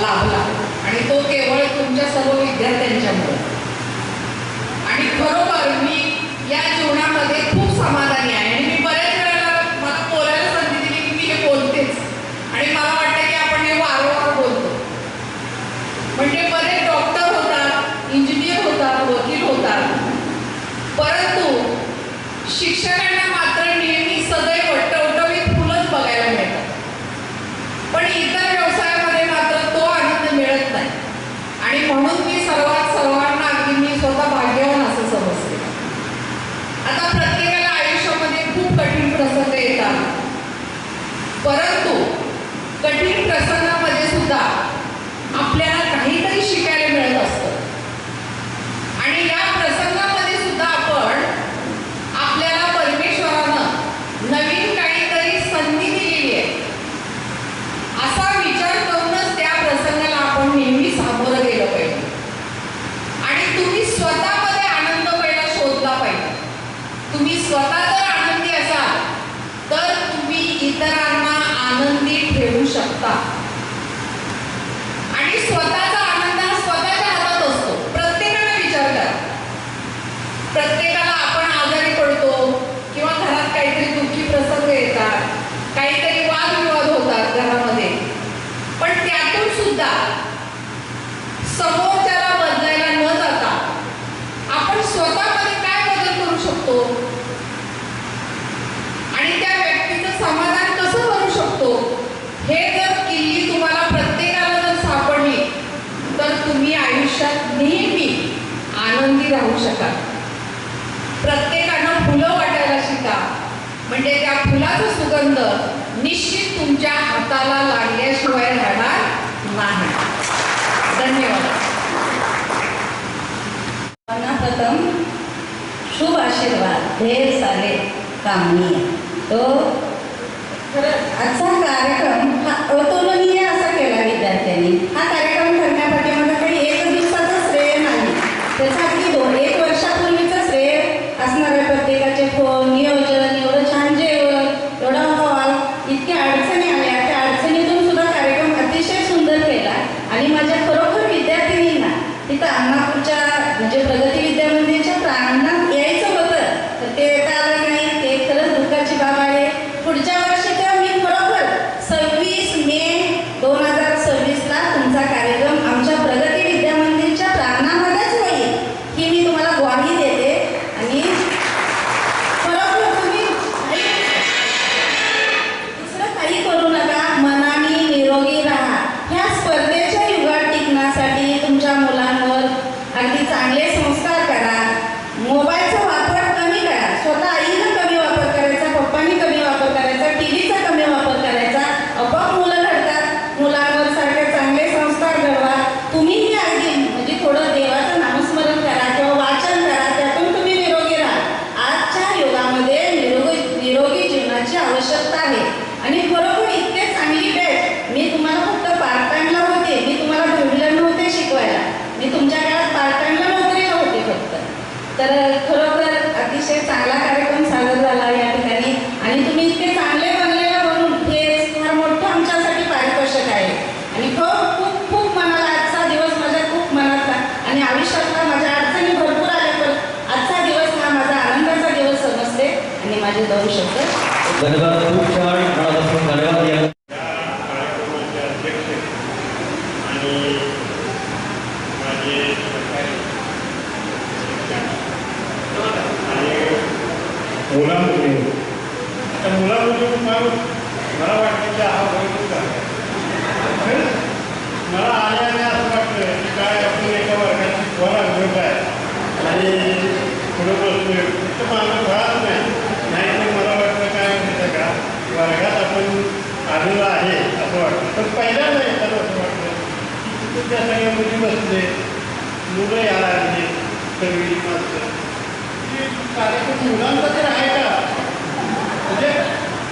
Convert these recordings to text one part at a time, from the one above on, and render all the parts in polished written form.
लाभला आणि तो केवळ तुमच्या सर्व विद्यार्थ्यांच्यामुळे. आणि खरोखर मी या जीवनामध्ये खूप समाधानी आहे. आणि मी बऱ्याच वेळेला मला बोलायला संधी दिली की मी हे बोलतेच आणि मला वाटतं की आपण हे वारंवार बोलतो. म्हणजे बरेच डॉक्टर होतात, इंजिनियर होतात, वकील होतात, परंतु शिक्षकांना मात्र नेहमी सदैव टवटवीत फुलंच बघायला मिळतात. पण इतर व्यवसायामध्ये मात्र तो आनंद मिळत नाही. आणि म्हणून मी सर्वांना अगदी मी स्वतः भाग्यवान असं समजते. आता प्रत्येकाला आयुष्यामध्ये खूप कठीण प्रसंग येतात, परंतु कठीण प्रसंगामध्ये सुद्धा आपल्याला काहीतरी शिकायला मिळत असतं. आणि या प्रसंगामध्ये सुद्धा आपण आपल्याला परमेश्वरानं नवीन काहीतरी संधी दिलेली आहे असा विचार करूनच त्या प्रसंगाला आपण नेहमी सामोरं गेलं पाहिजे. आणि तुम्ही स्वतःमध्ये आनंद पहिला शोधला पाहिजे. तुम्ही स्वतः जर आनंदी असाल तर तुम्ही इतरांना आनंदी ठेवू शकता. आणि स्वतःचा आनंद हा स्वतःच्या हातात असतो. प्रत्येकाने विचार करा. प्रत्येकाला आपण आजारी पडतो किंवा घरात काहीतरी दुःखी प्रसंग येतात, काहीतरी वादविवाद होतात घरामध्ये, पण त्यातून सुद्धा समोरच्याला बदलायला न जाता आपण स्वतःमध्ये काय बदल करू शकतो आणि त्या व्यक्तीचं समाधान कसं करू शकतो, हे जर किल्ली तुम्हाला प्रत्येकाला जर सापडली तर तुम्ही आयुष्यात नेहमी आनंदी राहू शकाल. प्रत्येकानं फुलं वाटायला शिका, म्हणजे त्या फुलाचा सुगंध निश्चित तुमच्या हाताला लागल्याशिवाय राहणार नाही. धन्यवाद. प्रथम शुभ आशीर्वाद ढेर सारे कामनीय. तो आजचा कार्यक्रम हा अतुलनीय असा केला विद्यार्थ्यांनी. हा कार्यक्रम करण्यापाठीमागे काही एक दिवसाचं श्रेय नाही, त्याचा अगदी 1 वर्षापूर्वीचं श्रेय असणार आहे. प्रत्येकाचे फोन, नियोजन, एवढं छान जेवण, एवढा हॉल, इतक्या अडचणी आल्या, त्या अडचणीतून सुद्धा कार्यक्रम अतिशय सुंदर केला. आणि माझ्या खरोखर विद्यार्थिनींना तिथं अण्णापूरच्या म्हणजे प्रगती विद्या मंदिरच्या प्रांगणात यायचं होतं, तर ते येता आलं नाही. ते खरंच दुःखाची बाब आहे. पुढच्या वर्षी तर मी खरोखर 26 मे 2026ला तुमचा कार्यक्रम आमच्या प्रगती विद्या मंदिरच्या प्रांगणामध्येच होईल ही मी तुम्हाला ग्वाही देते. आणि खरोखर तुम्ही दुसरं काही करू नका, मनाने निरोगी राहा. ह्या स्पर्धेच्या युगात टिकण्यासाठी तुमच्या मुलांवर अगदी चांगले संस्कार करा. मोबाईलचा वापर कमी करा. स्वतः आईनं कमी वापर करायचा, पप्पांनी कमी वापर करायचा, टीव्हीचा कमी वापर करायचा. आपोआप मुलं घडतात. मुलांवर सारखे चांगले संस्कार घडवा. तुम्हीही अगदी म्हणजे थोडं देवाचं नामस्मरण करा किंवा वाचन करा, त्यातून तुम्ही निरोगी राहा. आजच्या युगामध्ये निरोगी जीवनाची आवश्यकता आहे. आणि खरोखर इतके चांगली बॅच मी तुम्हाला फक्त पार्ट टाइमला होते, मी तुम्हाला घडलं नव्हते शिकवायला, मी तुमच्या काळात पार्ट टाइमला नोकरीला होते फक्त. तर खरोखर अतिशय चांगला कार्यक्रम सादर झाला या ठिकाणी. आणि तुम्ही इतके चांगले बनलेला म्हणून हे फार मोठं आमच्यासाठी पारितोषिक आहे. आणि खूप खूप खूप मनाला आजचा दिवस माझ्या खूप मनातला आणि आयुष्यातला माझ्या अडचणी भरपूर आल्या, पण आजचा दिवस हा माझा आनंदाचा दिवस समजते. आणि माझे 2 शब्द. धन्यवाद. खूप छान. मनापासून धन्यवाद. या कार्यक्रमाचे अध्यक्ष आणि माझे आणि मुलांमुळे आता मुलांमुळे मला वाटतं की हा भरपूर आहे. मला आल्याने असं वाटतं की काय आपण एका वर्गाची फोन आणलं काय आणि पुढं बसतोय तर मला कळत नाही तर मला वाटतं काय माहिती का वर्गात आपण आलेलं आहे असं वाटतं. पण पहिल्यांदा येतात असं वाटतं की तिथं त्या सगळ्या मुली बसले, मुलं यायला लागले, सगळी माणसं की कार्यक्रम मुलांचा तर आहे का, म्हणजे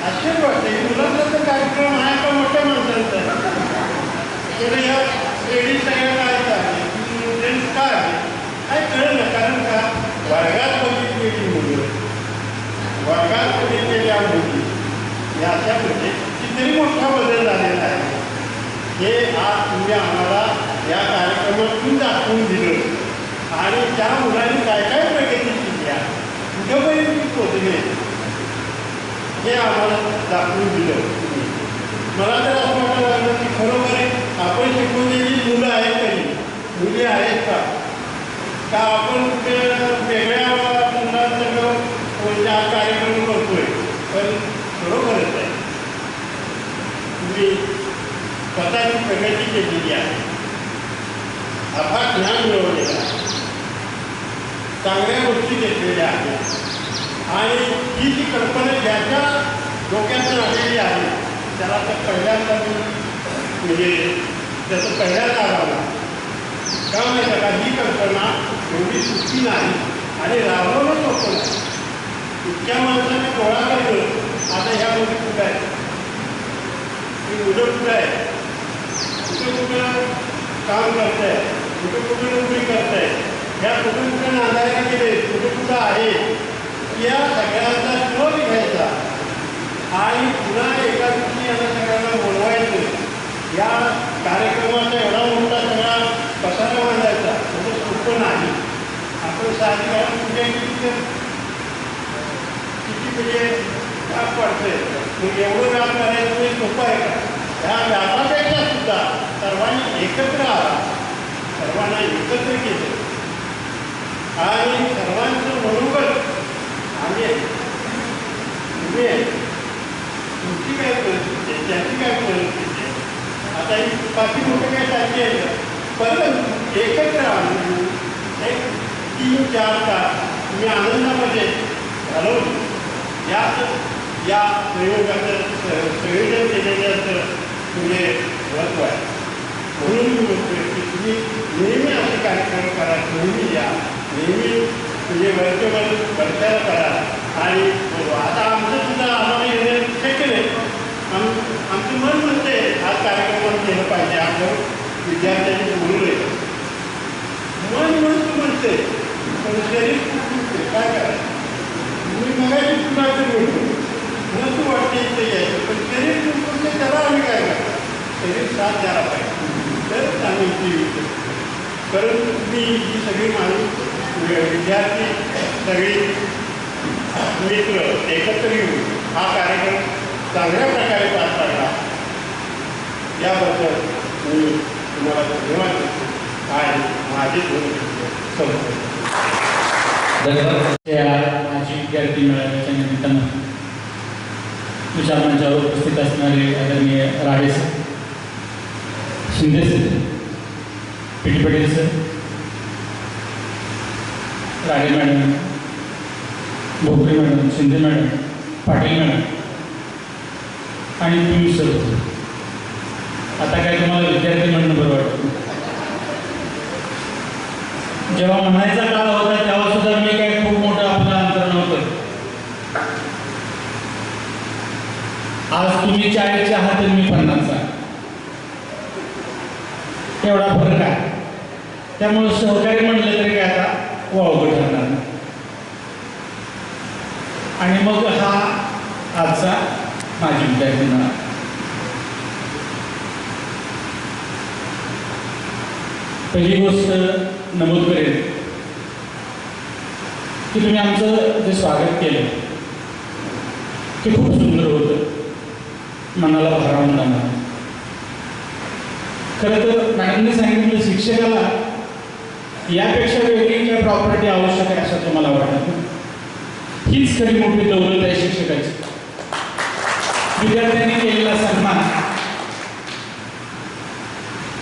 आश्चर्य वाटते की मुलांचा तर कार्यक्रम आहे का मोठ्या माणसांचा. तर या लेडीज सगळ्या काय जेंट्स का आहे काय कळलं ना. कारण का वर्गात बघितलेली मुलं, वर्गात बघितलेल्या मुली या अशा म्हणजे कितीतरी मोठा बदल झालेला आहे. हे आज तुम्ही आम्हाला या कार्यक्रमातून दाखवून दिलं आणि त्या मुलांनी काय काय प्रगती केली आहे कुठंपर्यंत पोचले हे आम्हाला दाखवून दिलं. मला तर असं वाटायला लागलं की खरोखर आपण शिकवलेली मुलं आहेत काही मुली आहेत का आपण कुठे वेगळ्या मुलांसंग कोणत्या कार्यक्रम करतोय. पण खरोखरच आहे तुम्ही स्वतःची प्रगती केलेली आहे, अफाट ज्ञान मिळवलेलं आहे, चांगल्या गोष्टी घेतलेल्या आहेत आणि ही जी कल्पना ज्याच्या डोक्यातून आलेली आहे त्याला तर पहिल्यांदा मी म्हणजे त्याचं पहिल्यांदा आला का माहिती का ही कल्पना एवढी सुखी नाही आणि राबवणं सोपं नाही. इतक्या माणसाने गोळा करणं आता ह्या मुली कुठं आहे, ही मुलं कुठं आहे, कुठं काम करत आहे, कुठं नोकरी करत आहे, ह्या कुठं नांदायला गेले कुठं आहे या सगळ्यांचा शोध घ्यायचा आणि पुन्हा एका दिवशी यांना सगळ्यांना बोलवायचं. या कार्यक्रमाचा एवढा मोठा सगळा पसारा बांधायचा म्हणजे सोपं नाही. आपण साधी घालून कुठे किती म्हणजे व्याप पडते मग एवढं व्याप करायचं म्हणजे सोपं आहे का. ह्या व्यापापेक्षा सुद्धा सर्वांनी एकत्र आला, सर्वांना एकत्र केलं आणि सर्वांचं मनोगत आम्ही तुम्ही तुमची काय परिस्थिती आहे त्याची काय परिस्थिती आहे आता ही बाकी मोठं काय सारखी आहे परंतु एकत्र आणून एक 3-4 तास तुम्ही आनंदामध्ये घालवून या प्रयोगाचं संयोजन केलेल्याचं म्हणजे महत्त्व आहे. म्हणून मी म्हणतोय की तुम्ही नेहमी असे कार्यक्रम करा, नेहमी या, नेहमी म्हणजे वर्षाला करा आणि आता आमचं सुद्धा आम्हाला येणं शक्य नाही. आमचं मन म्हणते आज कार्यक्रमात केलं पाहिजे आपण विद्यार्थ्यांनी बोलू मन म्हणते पण शरीर म्हणते काय करायचं. तुम्ही मगाशी कुणाचं बोलतो मला तू वाटते इथे यायचं पण शरीर म्हणते त्याला आम्ही काय करतो शरीर साथ द्यायला पाहिजे तरच आम्ही इथे येतो. परंतु तुम्ही ही सगळी माणूस विद्यार्थी सगळी मित्र एकत्र येऊन हा कार्यक्रम चांगल्या प्रकारे पार पाडला याबद्दल मी तुम्हाला धन्यवाद देतो आणि माझे दोन संपतो. माझी विद्यार्थी मेळाव्याच्या निमित्तानं विचारमंचावर उपस्थित असणारे आदरणीय Rane sir, Shinde sir, PT Patel sir, Rane madam, Bhopare madam, Shinde madam, Patil madam आणि तुम्ही सर. आता काय तुम्हाला विद्यार्थी म्हणणं बरं वाटतं. जेव्हा म्हणायचा काळ होता तेव्हा सुद्धा मी काय खूप मोठं आपलं अंतर नव्हतं. आज तुम्ही 40चे आहात आणि मी 50चा, एवढा फरक आहे. त्यामुळे सहकारी म्हटलं तरी काय आता वावगं ठरणार. आणि मग हा आजचा माझी विद्यार्थी म्हणा. पहिली गोष्ट नमूद करेन की तुम्ही आमचं जे स्वागत केलं ते खूप सुंदर होतं, मनाला भारावून जाणार. खरं तर मॅडमने सांगितलं शिक्षकाला यापेक्षा वेगळी काय प्रॉपर्टी आवश्यक आहे असं तुम्हाला वाटतं. हीच खरी मोठी दौलत आहे शिक्षकाची. विद्यार्थ्यांनी केलेला सन्मान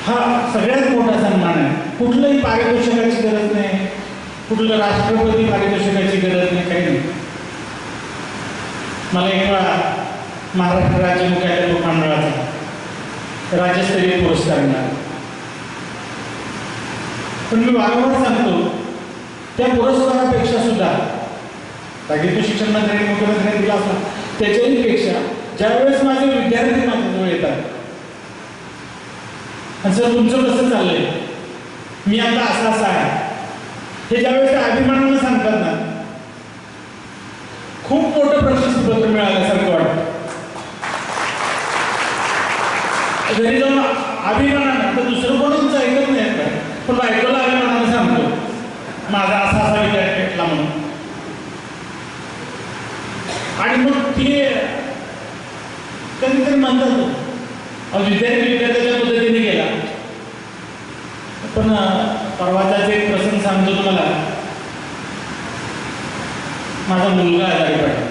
हा सगळ्यात मोठा सन्मान आहे. कुठलंही पारितोषिकाची गरज नाही, कुठलं राष्ट्रपती पारितोषिकाची गरज नाही, काही नाही. मला एक वेळा महाराष्ट्र राज्य मुख्यालय मंडळाचा राज्यस्तरीय पुरस्कार मिळाला. पण मी वारंवार सांगतो त्या पुरस्कारापेक्षा सुद्धा बाकी तो शिक्षण मंत्र्यांनी मुख्यमंत्र्यांनी दिला असला त्याच्याही पेक्षा ज्यावेळेस माझे विद्यार्थी माझ्याजवळ येतात आणि सर तुमचं कसं चाललंय, मी आता असं आहे, हे ज्यावेळेस त्या अभिमानानं सांगतात ना, खूप मोठं प्रशस्तीपत्र मिळाल्यासारखं वाटतं. घरी जाऊन अभिमानानं, आता दुसरं कोणीच ऐकत नाही का, पण बायकोला अभिमानानं सांगतो माझा असा असा विद्यार्थी भेटला म्हणून. आणि मग ते कधीतरी म्हणतात विद्यार्थी विद्यार्थ्याच्या पद्धतीने गेला. पण परवाचाच एक प्रसंग सांगतो तुम्हाला. माझा मुलगा आजारी पडला.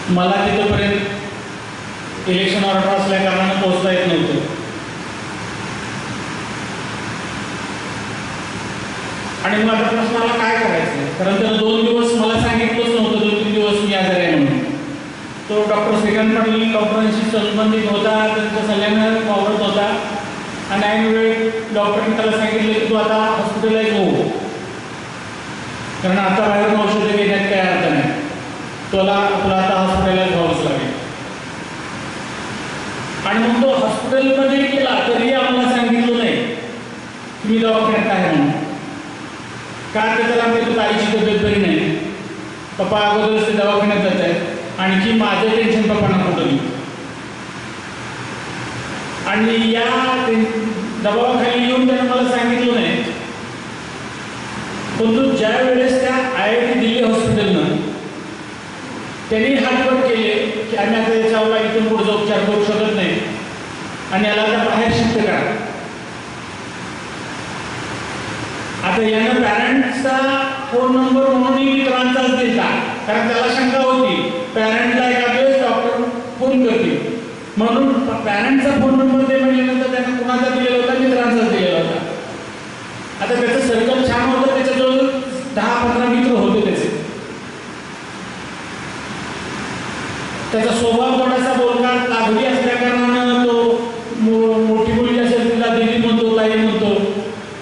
मला तिथपर्यंत इलेक्शन ऑर्डर असल्या कारणानं पोहोचता येत नव्हतं. आणि मग आता प्रश्न आला काय करायचं, कारण त्यानं 2 दिवस मला सांगितलंच नव्हतं 2-3 दिवस मी आजारी आहे म्हणून. तो डॉक्टर श्रीकांत पाटील डॉक्टरांशी संबंधित होता, त्यांच्या सल्ल्यानं वावरत होता. आणि ऐन वेळी डॉक्टरांनी त्याला सांगितलं की तू आता हॉस्पिटलाइज हो, कारण आता बाहेरून औषधं घेण्यात काही अर्थ नाही, तुला आता हॉस्पिटलाइज व्हावंच लागेल. आणि मग तो हॉस्पिटलमध्ये गेला तरी आम्हाला सांगितलं नाही की मी दवाखान्यात आहे म्हणून. का तर त्याला आमच्या आईची तब्येत बरी नाही, पप्पा अगोदरच ते दवाखान्यात जात आहेत, आणखी माझं टेन्शन पप्पांना कुठं नाही. आणि या दबावाखाली येऊन त्यानं मला सांगितलं नाही. परंतु ज्या वेळेस त्या IIT दिल्ली हॉस्पिटलनं त्यांनी हातवर केले की आम्ही आता याच्यावर इथून पुढचा उपचार करू शकत नाही आणि याला आता बाहेर शिफ्ट करा. आता यानं पॅरेंट्सचा फोन नंबर म्हणूनही मित्रांचाच दिला, कारण त्याला शंका होती पॅरेंटला एखाद्या वेळेस डॉक्टर फोन करतील म्हणून. पॅरेंटचा फोन नंबर दे म्हटल्यानंतर त्यानं कुणाचा दिलेला होता, मित्रांचाच दिलेला होता. आता त्याचं सर्कल छान होतं, त्याच्याजवळ 10-15 मित्र होते त्याचे. त्याचा स्वभाव थोडासा बोलणार लागली असल्या कारणानं तो मोठी मुलगी असेल तिला दिदी म्हणतो, ताई म्हणतो.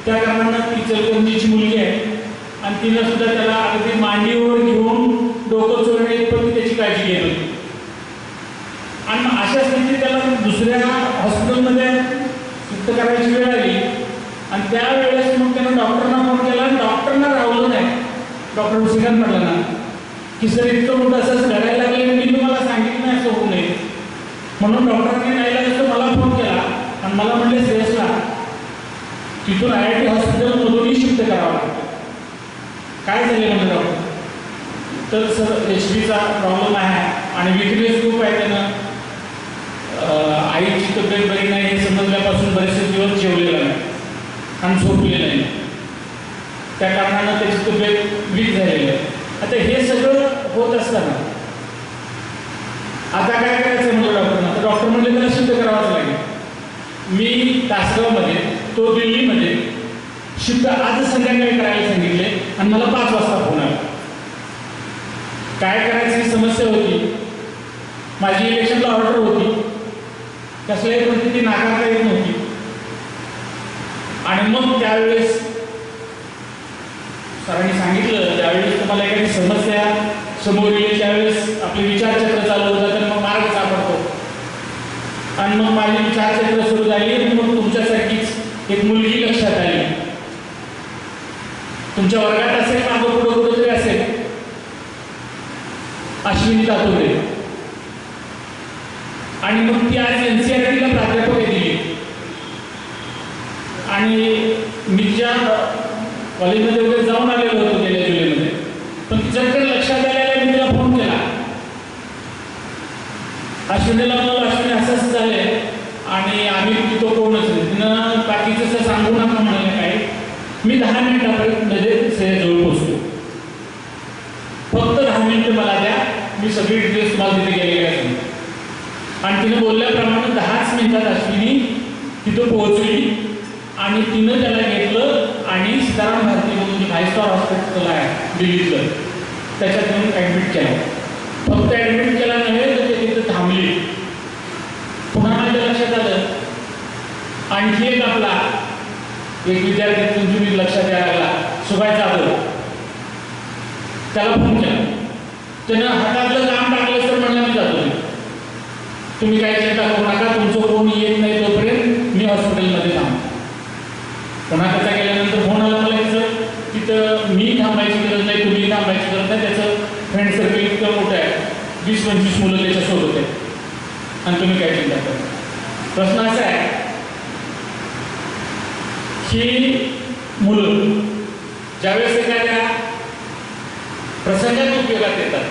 त्या कारणानं ती चलगंजीची मुलगी आहे आणि तिनं सुद्धा त्याला अगदी मांडीवर घेऊन डोकं चोरणे पण त्याची काळजी घेत होती. आणि मग अशा स्थितीत त्याला दुसऱ्या हॉस्पिटलमध्ये शिफ्ट करायची वेळ आली आणि त्यावेळेस मग त्यानं डॉक्टरना फोन केला आणि डॉक्टरना राहवलं नाही. डॉक्टर श्रीकांत पाटलांना की सर इतकं मोठं असंच घडायला लागले, मी तुम्हाला सांगितलं नाही असं होऊ नये म्हणून. डॉक्टरांनी नाही लागलं मला फोन केला आणि मला म्हणले श्रेयसला तिथून IIT हॉस्पिटलमधूनही शिफ्ट करावं लागतं. काय झाले म्हणजे डॉक्टर, तर सर HBचा प्रॉब्लेम आहे आणि विकनेस खूप आहे. त्यानं आईची तब्येत बरी नाही हे समजल्यापासून बरेचसे दिवस जेवलेला नाही आणि झोपलेलं नाही, त्या कारणानं त्याची तब्येत वीक झालेली आहे. आता हे सगळं होत असताना आता काय करायचं म्हणजे डॉक्टरना, तर डॉक्टर म्हणजे त्याला शिफ्ट करावंच लागेल. मी तासगावमध्ये, तो दिल्लीमध्ये शिफ्ट आज संध्याकाळी करायला सांगितले आणि मला 5 वाजता फोन आला. काय करायची ही समस्या होती. माझी इलेक्शनला ऑर्डर होती, कसल्याही परिस्थिती नाकारता येत नव्हती. आणि मग त्यावेळेस सरांनी सांगितलं त्यावेळेस तुम्हाला एखादी समस्या समोर येईल त्यावेळेस आपले विचारचक्र चालू होतात तर मग मार्ग सापडतो. आणि मग माझी विचारचक्र सुरू झाली आणि मग तुमच्यासारखीच एक मुलगी लक्षात आली. तुमच्या वर्गात असेल, मागं पुढं कुठं तरी असेल, अश्विनी तातुरे. आणि मग ती आज NCERTला प्राध्यापक आहे दिली. आणि मी ज्या कॉलेजमध्ये वगैरे जाऊन आलेलो होतो गेल्या जुलैमध्ये, पण तिच्याकडे लक्षात आलेल्या मी तिला फोन केला. अश्विनीला मला अश्विनी असंच झालंय आणि आम्ही तिथं कोणच नाही. तिनं बाकीचं सांगू नका म्हणाले काय. मी 10 मिनिटापर्यंत श्रेयसजवळ पोहोचतो, फक्त 10 मिनिटं मला द्या, मी सगळी डिटेल्स तुम्हाला तिथे गेलेले आहे. आणि तिने बोलल्याप्रमाणे 10च मिनिटात अश्विनी तिथं पोहोचली आणि तिनं त्याला घेतलं आणि सीताराम भारती म्हणून जे 5 स्टार हॉस्पिटल आहे दिल्लीतलं त्याच्यात नेऊन ॲडमिट केलं. फक्त ॲडमिट केला नव्हे तर ते तिथं थांबली. पुन्हा माझ्या लक्षात आलं आणखी एक आपला एक विद्यार्थी तुम्ही लक्षात यायला लागला, सुभाष जाधव. त्याला फोन केला, त्यानं हातातलं काम टाकलं तर म्हणलं मी जातो, तुम्ही काय चिंता करू नका, तुमचं कोण येत नाही तोपर्यंत मी हॉस्पिटलमध्ये थांबतो. पुन्हा त्याचा गेल्यानंतर फोन आला मला तिथं मी थांबायची गरज नाही, तुम्ही थांबायची गरज नाही, त्याचं फ्रेंड सर्कल इतकं मोठं आहे, 20-25 मुलं त्याच्यासोबत आहेत आणि तुम्ही काय चिंता करा. प्रश्न असा आहे की मुलं ज्यावेळेस एखाद्या प्रसंगात उपयोगात येतात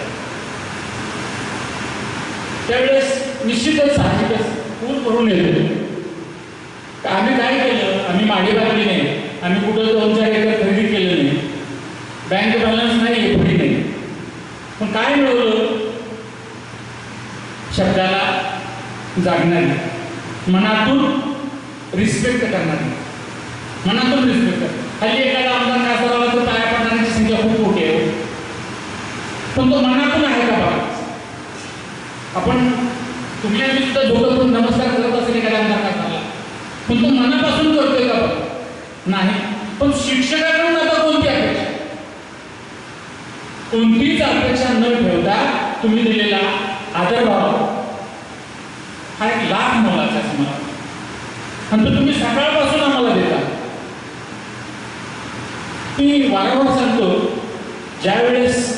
त्यावेळेस निश्चितच साहजिकच पूर भरून येतो. आम्ही काय केलं, आम्ही मागे लागली नाही, आम्ही कुठं 2-4 एकर खरेदी केलं नाही, बँक बॅलन्स नाही एवढी नाही, पण काय मिळवलं, शब्दाला जागणारी, मनातून रिस्पेक्ट करणारी, मनातून रिस्पेक्ट करणारी. हल्ली एखादा आमदार काय करावा तर पाया पडणाऱ्यांची संख्या खूप मोठी आहे, पण तो मनातून आहे का बघा. आपण तुम्ही आम्ही सुद्धा झोपतून नमस्कार करत असेल एखाद्या आमदार काय करायला, पण तो मनापासून करतोय का बघा. नाही. पण शिक्षकाकडून आता कोणती अपेक्षा, कोणतीच अपेक्षा न ठेवता तुम्ही दिलेला आदरभाव हा एक लाख मोलाचा आहे मला, आणि तो तुम्ही सकाळपासून आम्हाला देता. मी वारंवार सांगतो, ज्यावेळेस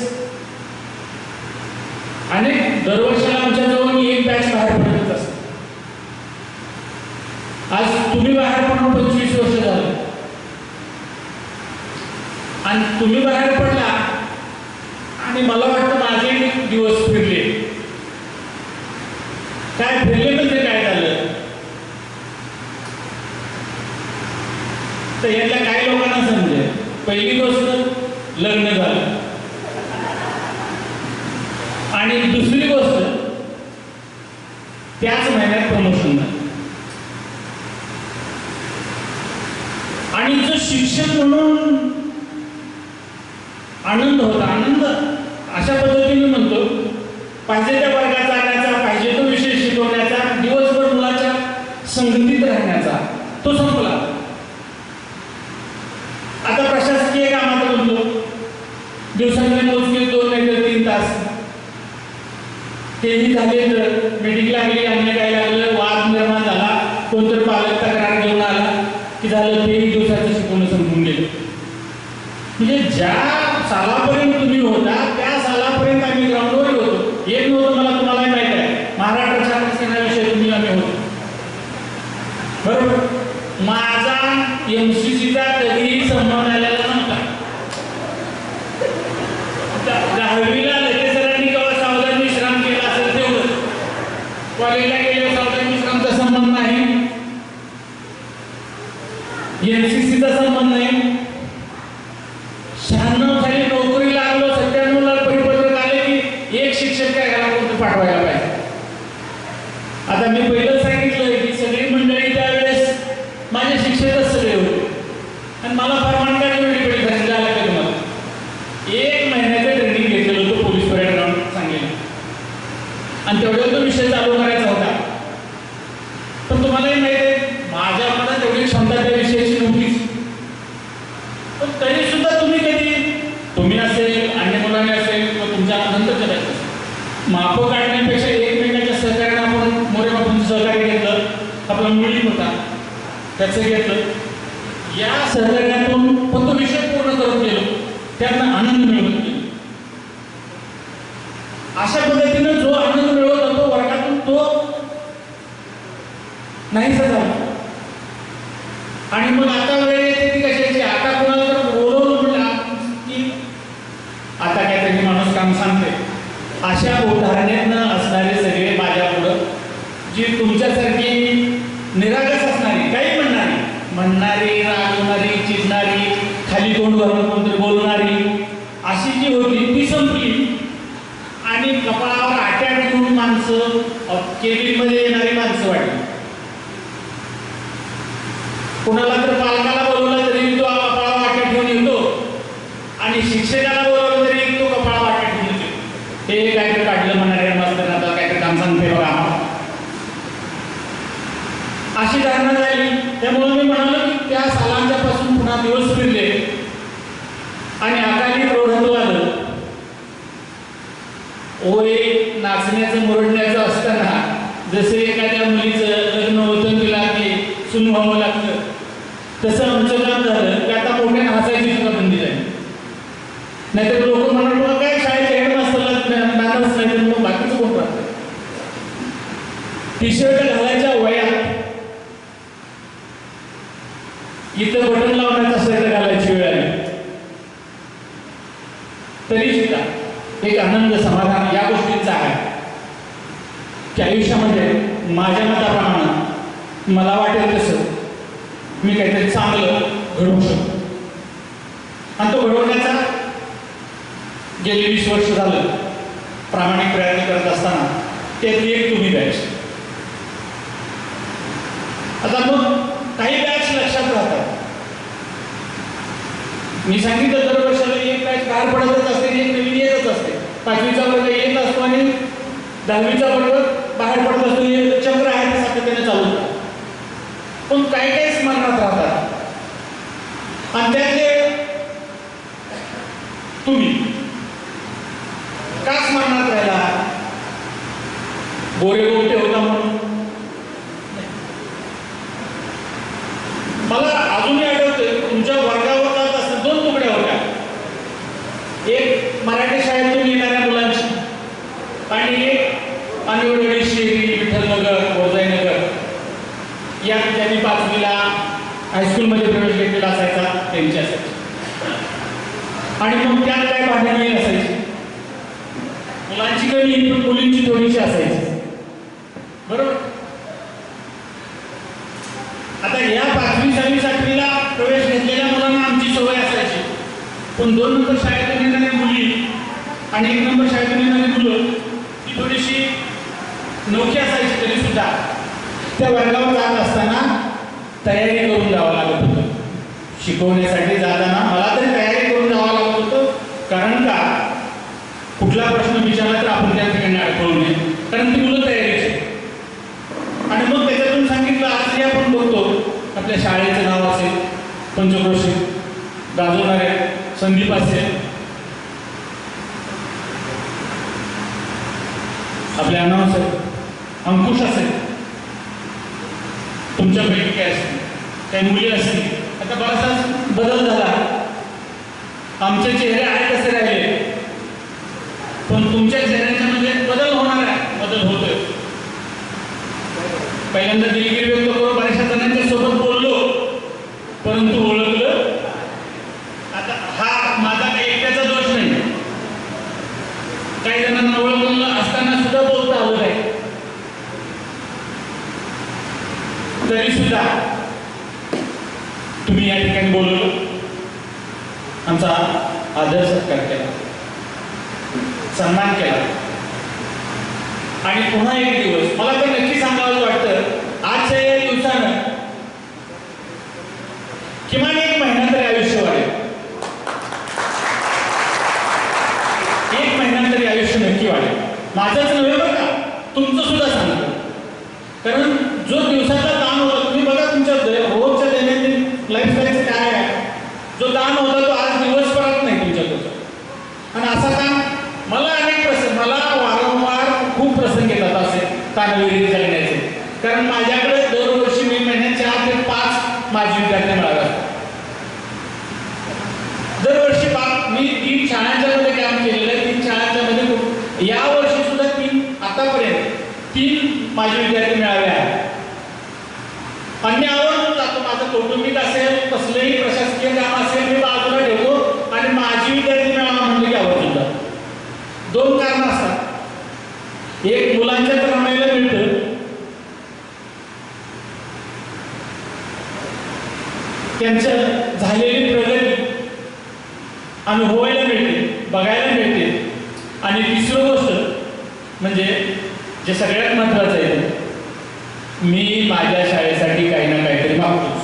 अनेक दरवर्षाला आमच्याजवळ एक बॅच बाहेर पडत असते. आज तुम्ही बाहेर पडून 25 वर्ष झालं, आणि तुम्ही बाहेर पडला आणि मला वाटतं माझे दिवस फिरले. काय फिरले म्हणजे काय झालं तर यातल्या काही लोकांना समजेल. पहिली गोष्ट लग्न झालं, आणि दुसरी गोष्ट त्याच महिन्यात प्रमोशन झालं. आणि जो शिक्षक म्हणून आनंद होता, आनंद अशा पद्धतीने म्हणतो, पाहिजे त्या वर्गात जाण्याचा, पाहिजे तो विषय शिकवण्याचा, दिवसभर मुलाच्या संगतीत राहण्याचा, तो संपला. आता प्रशासकीय कामात म्हणतो, दिवसांनी मोजके 2 नाही तर 3 तास, तेही झाले तर मीटिंग लागली, अन्य काय लागलं, वाद निर्माण झाला, कोणतरी पालक तक्रार घेऊन आला की झालं, तेही दिवसाचं शिकवणं संपून गेलं. म्हणजे ज्या सालापर्यंत तुम्ही होता त्या सालापर्यंत आम्ही ग्राउंडवर होतो. एक नव्हतं, मला तुम्हालाही माहित आहे, महाराष्ट्र छात्र सेनाविषयी तुम्ही आम्ही होतो, बरोबर. माझा MCCचा कधीही संबंध आलेला नव्हता. 10वीला लगे सरांनी केव्हा सावधान विश्राम केला असेल तेवढं, कॉलेजला गेले सावधान विश्रामचा संबंध नाही, MCCचा संबंध नाही. 96 साली नोकरी लागलो, 97ला परिपत्रक आले की एक शिक्षक काय घरापर्यंत पाठवायला पाहिजे. आता मी पहिलं सांगितलं की सगळी मंडळी त्यावेळेस माझे शिक्षकच सगळे होते, आणि मला परवानगी वेळी पडली झाली झालं का तुम्हाला. 1 महिन्याचं ट्रेनिंग घेतलेलं होतं पोलीस परेड ग्राउंड सांगलीला, आणि तेवढ्या तो विषय चालू करायचा होता. पण तुम्हालाही माहिती आहे माझ्या मनात तेवढी क्षमता त्या विषयाची नव्हतीच. पण तरी सुद्धा तुम्ही कधी, तुम्ही असेल, अन्य मुलांनी असेल, किंवा तुमच्या नंतरच्या बॅचेस, मापं काढण्यापेक्षा एकमेकांच्या सहकार्याने आपण मोरे बापूंचं सहकार्य घेतलं, आपला मुली होता त्याचं घेतलं, या सहकार्यातून पण तो विषय पूर्ण करून गेलो, त्यातनं आनंद मिळवत गेलो. अशा पद्धतीनं जो आनंद मिळवत होतो वर्गातून तो नाहीसा झाला. आणि मग आता वेळ येते ती कशाची, आता कोणाला तर बोलवलं म्हटलं की आता काहीतरी माणूस काम सांगते, अशा उदाहरणेतनं असणारे सगळे माझ्या पुढं, जी तुमच्यासारखी निरागस असणारी, काही म्हणणारी, रागवणारी, चिडणारी, खाली तोंड घालून कोणतरी बोलणारी, अशी जी होती ती संपली. आणि कपाळावर आट्या घेऊन माणसं, केबिनमध्ये येणारी माणसं वाटली. कुणाला तर पालकाला बोलवलं तरी तो कपाळावर आट्या ठेवून येतो, आणि शिक्षकाला बोलवलं तरी तो कपाळावर आट्या ठेवून येतो. हे काहीतरी काढलं म्हणणारे मास्तर आता काहीतरी काम सांगते बघा, अशी धारणा झाली. त्यामुळे मी म्हणालो की त्या सालांच्या पासून पुन्हा दिवस फिरले, आणि अकाली प्रौढत्व आलं. ओय नाचण्याचं मुरडण्याचं असताना जसे एखाद्या मुलीचं लग्न होतं तिला ते सून व्हावं लागतं, तसं आमचं काम झालं की आता मोठ्याने हसायची सुद्धा बंदी झाली. नाहीतर लोक म्हणाल काय शाळेच्या हेडमास्टरला नाचच नाही तर मग बाकीचं कोण राहतं. टी शर्ट घालायच्या वयात इथं बटन लावण्याचा स्वेटर घालायची वेळ आली तरी सुद्धा एक आनंद समाधान या गोष्टींचा आहे की आयुष्यामध्ये माझ्या मताप्रमाणे मला वाटेल तसं मी काहीतरी चांगलं घडवू शकतो आणि तो घडवण्याचा गेली 20 वर्ष झालं प्रामाणिक प्रयत्न करत असताना त्यातली एक तुम्ही बॅच. आता मग काही बॅच लक्षात राहतात. मी सांगितलं दरवर्षाला एक बॅच बाहेर पडतच असते, एक नवीन येतच असते. 5वीचा वर्ग येत असतो आणि 10वीचा वर्ग बाहेर पडत असतो. हे चक्र आहे ते सातत्याने चालू होतं. पण काही काही स्मरणात राहतात आणि त्यातले तुम्ही का स्मरणात राहिला? गोरे गोमटे होता म्हणून? मला अजूनही आठवतं तुमच्या वर्गावर जात असताना 2 तुकड्या होत्या. एक मराठी शाळेतून येणाऱ्या मुलांची आणि एक अनिवडवाडी, शेरी, विठ्ठलनगर, वरजाईनगर या त्यांनी 5वीला हायस्कूलमध्ये प्रवेश घेतलेला असायचा त्यांची असायची. आणि मग त्यात काय भांडणी असायची, मुलांची कमी पण मुलींची थोडीशी असायची, बरोबर. आता या 5वी 6वी 7वीला प्रवेश घेतलेल्या मुलांना आमची सवय असायची, पण 2 नंबर शाळेतून येणाऱ्या मुली आणि 1 नंबर शाळेतून येणारी मुलं ती थोडीशी नोखी असायची. तरी सुद्धा त्या वर्गावर जात असताना तयारी करून जावं लागत होतं. शिकवण्यासाठी जाताना मला तरी तयारी करून जावं लागत होतं. कारण का कुठला प्रश्न विचारला तर आपण त्या ठिकाणी अडकवू नये, कारण ती मुलं तयारीची. आणि मग त्याच्यातून सांगितलं आज आपण बघतो आपल्या शाळेचं नाव असेल पंचक्रोशी, गाजवणारे संदीप असेल, आपले अनाउन्सर अंकुश असेल, तुमच्यापैकी काय असतील, काही मुली असतील. आता बराचसा बदल झाला. आमचे चेहरे आहे कसे राहिले, पण तुमच्या चेहऱ्यांच्या मध्ये बदल होणार आहे, बदल होतोय. पहिल्यांदा दिलगिरी व्यक्त करून बऱ्याचशा जणांच्या सोबत बोललो, परंतु ओळखलं. आता हा माझा काही एकट्याचा दोष नाही, काही जणांना ओळखलं असताना सुद्धा बोलता आलं नाही. तरी सुद्धा तुम्ही या ठिकाणी बोलवलं, आमचा आदर सत्कार केला, सन्मान केला. आणि पुन्हा एक दिवस मला तर नक्की सांगावं वाटतं, आजच्या या दिवसानं किमान 1 महिना तरी आयुष्य वाढेल. 1 महिना तरी आयुष्य नक्की वाढेल. माझंच नव्हे बरं का, तुमचं सुद्धा सांगतो. कारण जो दिवसाचा ताण होता, तुम्ही बघा तुमच्या रोजच्या दैनंदिन लाईफस्टाईलचं काय आहे, जो ताण होता तो आज दिवसभरात नाही तुमच्याकडचा. आणि असा ताण मला मला वारंवार खूप प्रसंग येतात असे ताणविरहित जगण्याचे. कारण माझ्याकडे दरवर्षी मे महिन्यात 4 ते 5 माझे विद्यार्थी मिळाले असतात. दरवर्षी मी 3 शाळांच्या मध्ये काम केलेलं आहे. 3 शाळांच्या मध्ये या वर्षी सुद्धा 3 आतापर्यंत 3 माझे विद्यार्थी मिळाले आहेत. अन्य आवडून जातो. माझं कौटुंबिक असेल, कसलंही प्रशासकीय काम असेल, मी बाजूला ठेवतो आणि माझी विद्यार्थी मिळावा म्हणलं की आवडून जातो. 2 कारणं असतात. एक, मुलांच्या रमायला मिळतं, त्यांचं झालेली प्रगती अनुभवायला मिळते, बघायला मिळते. आणि तिसरी गोष्ट म्हणजे जे सगळ्यात महत्त्वाचं आहे, मी माझ्या शाळेसाठी काही ना काहीतरी मागतोच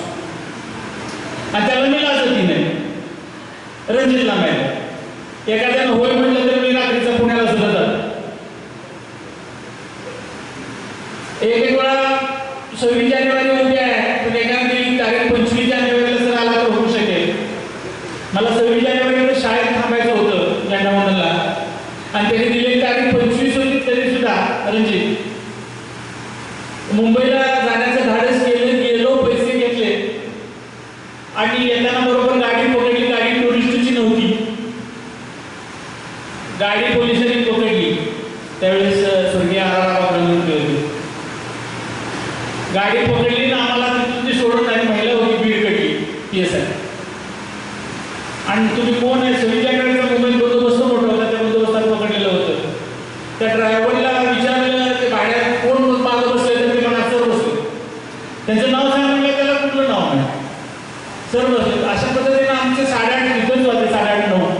आणि त्याला मी लाजती नाही. रणजितला माहिती, एखाद्यानं होय म्हटलं तर मी रात्रीचा पुण्याला सुद्धा जातो. एक वेळा 26 जानेवारी उभी आहे, पण एखादी तारीख 25 जानेवारीला जर आला तर होऊ शकेल. मला 26 जानेवारीला शाळेत थांबायचं होतं झेंडावंदनला आणि त्यांनी दिलेली तारीख 25 होती. तरी सुद्धा रणजित मुंबईला जाण्याचं धाडस गेलो, पैसे घेतले आणि येताना बरोबर गाडी पकडली. गाडी टुरिस्टची नव्हती, गाडी पोलिसांनी पकडली. त्यावेळेस स्वर्गीय आराराव होती. गाडी पकडली ना आम्हाला तिथून ती सोडून आणि महिला होती बीड कटली. PSI. आणि तुम्ही कोण आहे सविताकडे मुंबईत बंदोबस्त मोठा होता, त्या बंदोबस्तात पकडलेलं होतं. त्या ड्रायव्हरला विचारलं ते भाड्यात कोण मागं बसले, तर ते मला सर बसले. त्यांचं नाव सांगितलं, त्याला कुठलं नाव नाही, सर बसले. अशा पद्धतीने आमचे 8:30 तिथंच वाजले, 8:30-9.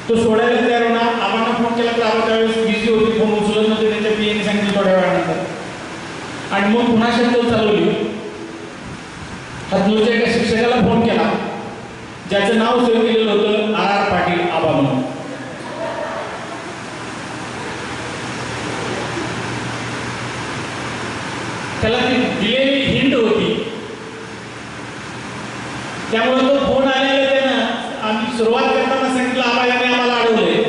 तो सोडायला तयार होणार. आम्हाला फोन केला तर आम्हाला त्यावेळेस बिझी होती, फोन उचलत नव्हते. त्यांच्या PAने सांगितलं थोड्या वेळानंतर. आणि मग पुन्हा शक्कल चालवली. हातनूरच्या एका शिक्षकाला फोन केला, ज्याचं नाव सेव्ह केलेलं होतं RR पाटील आबा म्हणून. त्याला ती दिलेली हिंट होती, त्यामुळे तो फोन आलेला त्यानं आम्ही सुरुवात करताना सांगितलं आबा यांनी आम्हाला अडवलंय.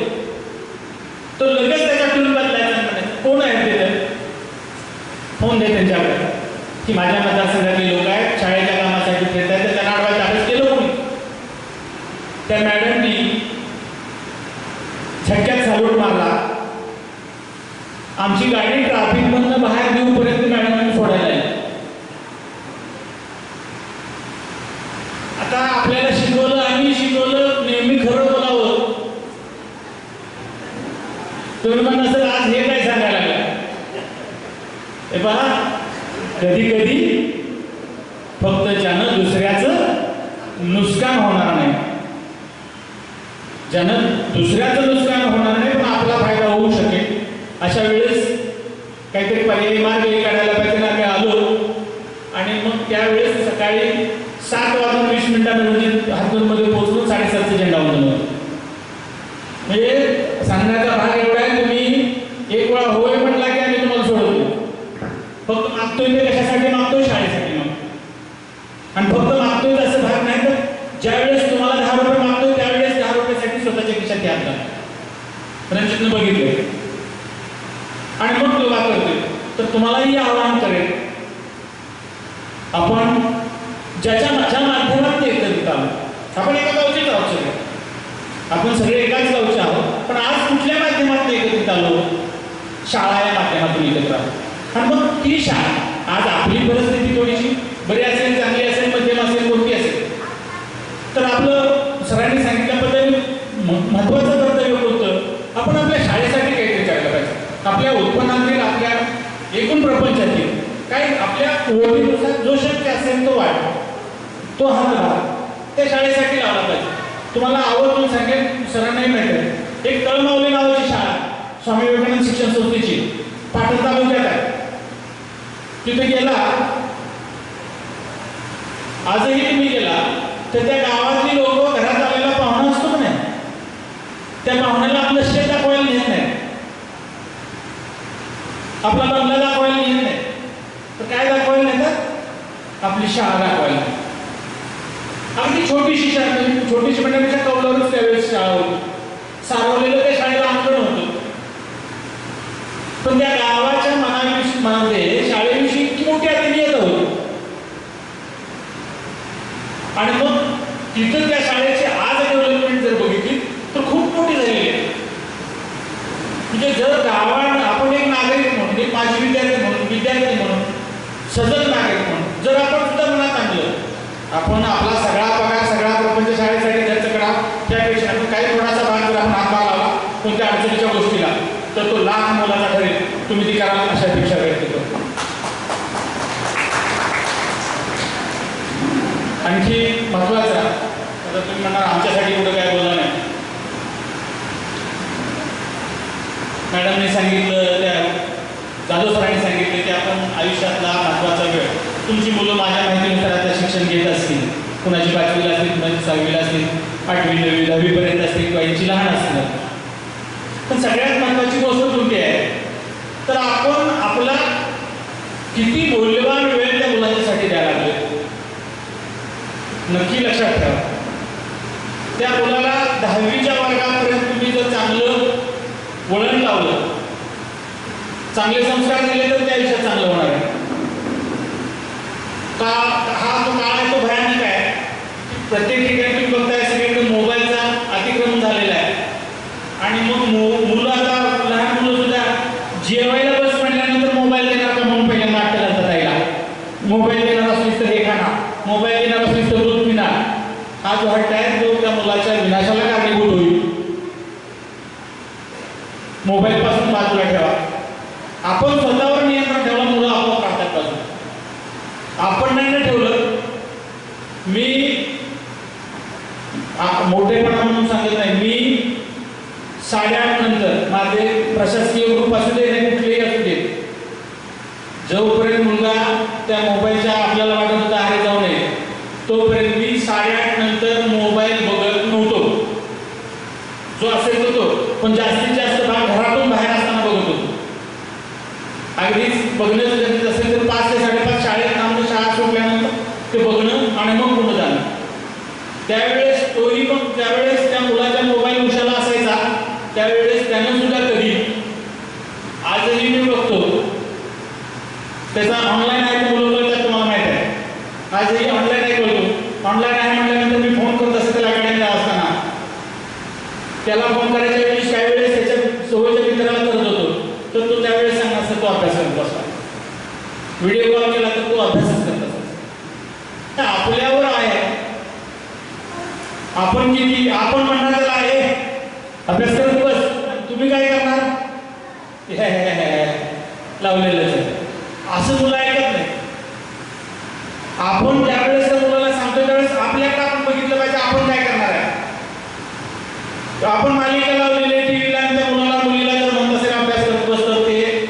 तो लगेच त्याच्या टूल बदलायचा म्हणायचं, कोण आहे ते, फोन दे त्यांच्याकडे की माझ्या मतदारसंघातले लोक आहेत, शाळेच्या कामासाठी फिरतात, त्यांना अडवायचं अभ्यास केलं कोणी. त्या मॅडमनी झटक्यात सॅल्यूट मारला. आमची गाडी ट्रॅफिकमधनं बाहेर देऊपर्यंत मॅडमांनी सोडायला आहे. आता आपल्याला शिकवलं, आम्ही शिकवलं नेहमी खरं बोलावं. तुम्ही म्हणा सर आज हे काय सांगायला लागलं, हे पहा कधी कधी फक्त ज्यानं दुसऱ्याचं नुकसान होणार नाही, ज्यानं दुसऱ्याचं नुकसान होणार नाही पण आपला फायदा होऊ शकेल, अशा वेळेस काहीतरी पर्यायी मार्ग काढायला पाहिजे ना. आम्ही आलो आणि मग त्यावेळेस सकाळी 7:20 हातूरमध्ये पोहोचलो, 7:30चा झेंडा उडवला. म्हणजे सांगण्याचा भाग एवढा आहे, तुम्ही एक वेळा होय म्हटला की आम्ही तुम्हाला सोडवतो. फक्त मागतोय ते कशासाठी मागतोय, शाळेसाठी मागतो. आणि फक्त मागतोय असं भाग नाही, तर ज्यावेळेस तुम्हाला 10 रुपये मागतोय त्यावेळेस 10 रुपयासाठी स्वतःच्या खिशात घ्यायला रणजितनं बघितलं आणि मग तो करतोय. तर तुम्हालाही आवाहन करेल, आपण ज्याच्या माध्यमात ते एकत्रित आहोत. आपण एका गावचेच आहोत सगळे, आपण सगळे एकाच गावचे आहोत, पण आज कुठल्या माध्यमातून एकत्रित आलो, शाळा या माध्यमातून एकत्र आहोत. आणि मग ती शाळा आज आपली परिस्थिती थोडीशी बरी असेल, चांगली असेल, मध्यम असेल, कोणती असेल, तर आपलं सरांनी सांगितल्या पद्धतीने महत्वाचं कर्तव्य होतं, आपण आपल्या शाळेसाठी काहीतरी करायला पाहिजे. आपल्या उत्पन्नातील, आपल्या एकूण प्रपंचातील काही आपल्या ओळीनुसार जो शक्य असेल तो वाढ, तो हातभार त्या शाळेसाठी लावला पाहिजे. तुम्हाला आवर्जून सांगेल, सरांनाही माहिती एक तळमावली नावाची शाळा स्वामी विवेकानंद शिक्षण संस्थेची पाटण तालुक्यात आहे. तिथे गेला, आजही तुम्ही गेला तर त्या गावातली लोक घरात आलेला पाहुणा असतो का नाही, त्या पाहुण्याला आपलं शेत दाखवायला नेत नाही, आपला बंगला दाखवायला नेत नाही, तर काय दाखवायला नेतात, आपली शाळा दाखवायला. अगदी छोटीशी शाळा, छोटीशी म्हणण्यापेक्षा कौलावरच त्यावेळेस शाळा होती, सारवलेलं त्या शाळेला अंगण होतं. पण त्या गावाच्या मनामध्ये शाळेविषयी इतकी मोठी आत्मीयता होती. आणि मग तिथं त्या शाळेची आज डेव्हलपमेंट जर बघितली तर खूप मोठी झालेली आहे. म्हणजे जर गावात आपण एक नागरिक म्हणून, एक माजी विद्यार्थी म्हणून, सजग नागरिक म्हणून जर आपण सुद्धा मनात आणलं, आपण आपला सगळा पगार, सगळा प्रपंच शाळेसाठी खर्च करा, त्यापेक्षा आपण काही कोणाचा भाग जर आपण हातभार लावला कोणत्या अडचणीच्या गोष्टीला, तर तो लहान मुलाचा ठरेल. तुम्ही ती कराल अशा अपेक्षा व्यक्त करतो. आणखी महत्वाचा, आता तुम्ही म्हणणार आमच्यासाठी एवढं काय बोललं नाही. मॅडमने सांगितलं, त्या जाधव सरांनी सांगितलं की आपण आयुष्यातला महत्वाचा वेळ, तुमची मुलं माझ्या माहितीनुसार आता शिक्षण घेत असतील, कुणाची 5वीला असतील, कुणाची 6वीला असतील, 8वी 9वी 10वी पर्यंत असतील, किंवा यांची लहान असतील. पण सगळ्यात महत्वाची गोष्ट कोणती आहे, तर आपण आपला किती मौल्यवान वेळ त्या मुलांच्यासाठी द्यायला लागले. नक्की लक्षात ठेवा, त्या मुलाला 10वीच्या वर्गापर्यंत तुम्ही जर चांगलं वळण लावलं, चांगले संस्कार दिले तर त्या आयुष्यात चांगलं होणार आहे. का हा जो काळ आहे तो भयानक आहे. प्रत्येक ठिकाणी तुम्ही बघताय सगळीकडे मोबाईलचा अतिक्रमण झालेला आहे. आणि मग मुलं, आता लहान मुलं सुद्धा जेवायला बस म्हटल्यानंतर मोबाईल देणार का म्हणून पहिल्यांदा नाट्य घालतात. यायला मोबाईल देणार असलीस तर हे खाणार, मोबाईल देणार असलीस तर दूध पिणार, हा जो हट्ट आहे तो त्या मुलाच्या विनाशाला कारणीभूत होईल. मोबाईल पासून बाजूला ठेवा. आपण स्वतःवर नियंत्रण ठेवलं, मुलं आपोआप राहतात बाजूला. आपण नाही ना ठेवलं. मी मोठेपणा म्हणून सांगत नाही, मी 8:30 नंतर माझे प्रशासकीय ग्रुप असू दे नाही कुठलेही असू दे, जोपर्यंत मुलगा त्या मोबाईलच्या आपल्याला वाटत होता आहे जाऊ नये तोपर्यंत मी 8:30 नंतर मोबाईल बघत नव्हतो. जो असेल तो पण जास्तीत जास्त भाग घरातून बाहेर असताना बघत होतो. अगदीच बघणं गरजेचं असेल तर 5 ते 5:30 शाळेत थांबून शाळा सुटल्यानंतर ते बघणं आणि मग पुढे जाणं. त्यावेळेस तोही मग ज्यावेळेस त्या मुलाच्या मोबाईल उशाला असायचा त्यावेळेस त्यानं सुद्धा कधी, आजही मी बघतो त्याचा ऑनलाईन आहे तो मुलं बोलतात तुम्हाला माहिती आहे. आजही ऑनलाईन आहे बोलतो. ऑनलाईन आहे म्हटल्यानंतर मी फोन करत असते त्याला गाड्यांना असताना त्याला फोन करायच्या वेळेस काही वेळेस त्याच्या सोबतच्या मित्राला करत होतो तर तो त्यावेळेस सांगणार असं तो अभ्यास करत बसला. व्हिडिओ कॉल केला तर तो अभ्यासच करत असतो. आपल्यावर आहे आपण किती, आपण म्हणणार त्याला आहे अभ्यास करत बस, तुम्ही काय करणार लावलेलंच आहे. असं मुलं ऐकत नाही. आपण ज्यावेळेस त्या मुलाला सांगतो त्यावेळेस आपल्याकडे आपण बघितलं पाहिजे आपण काय करणार आहे. आपण मालिका लावलेली टीव्हीला आणि त्या मुलाला मुलीला जर म्हणत असेल अभ्यास करत बसतं ते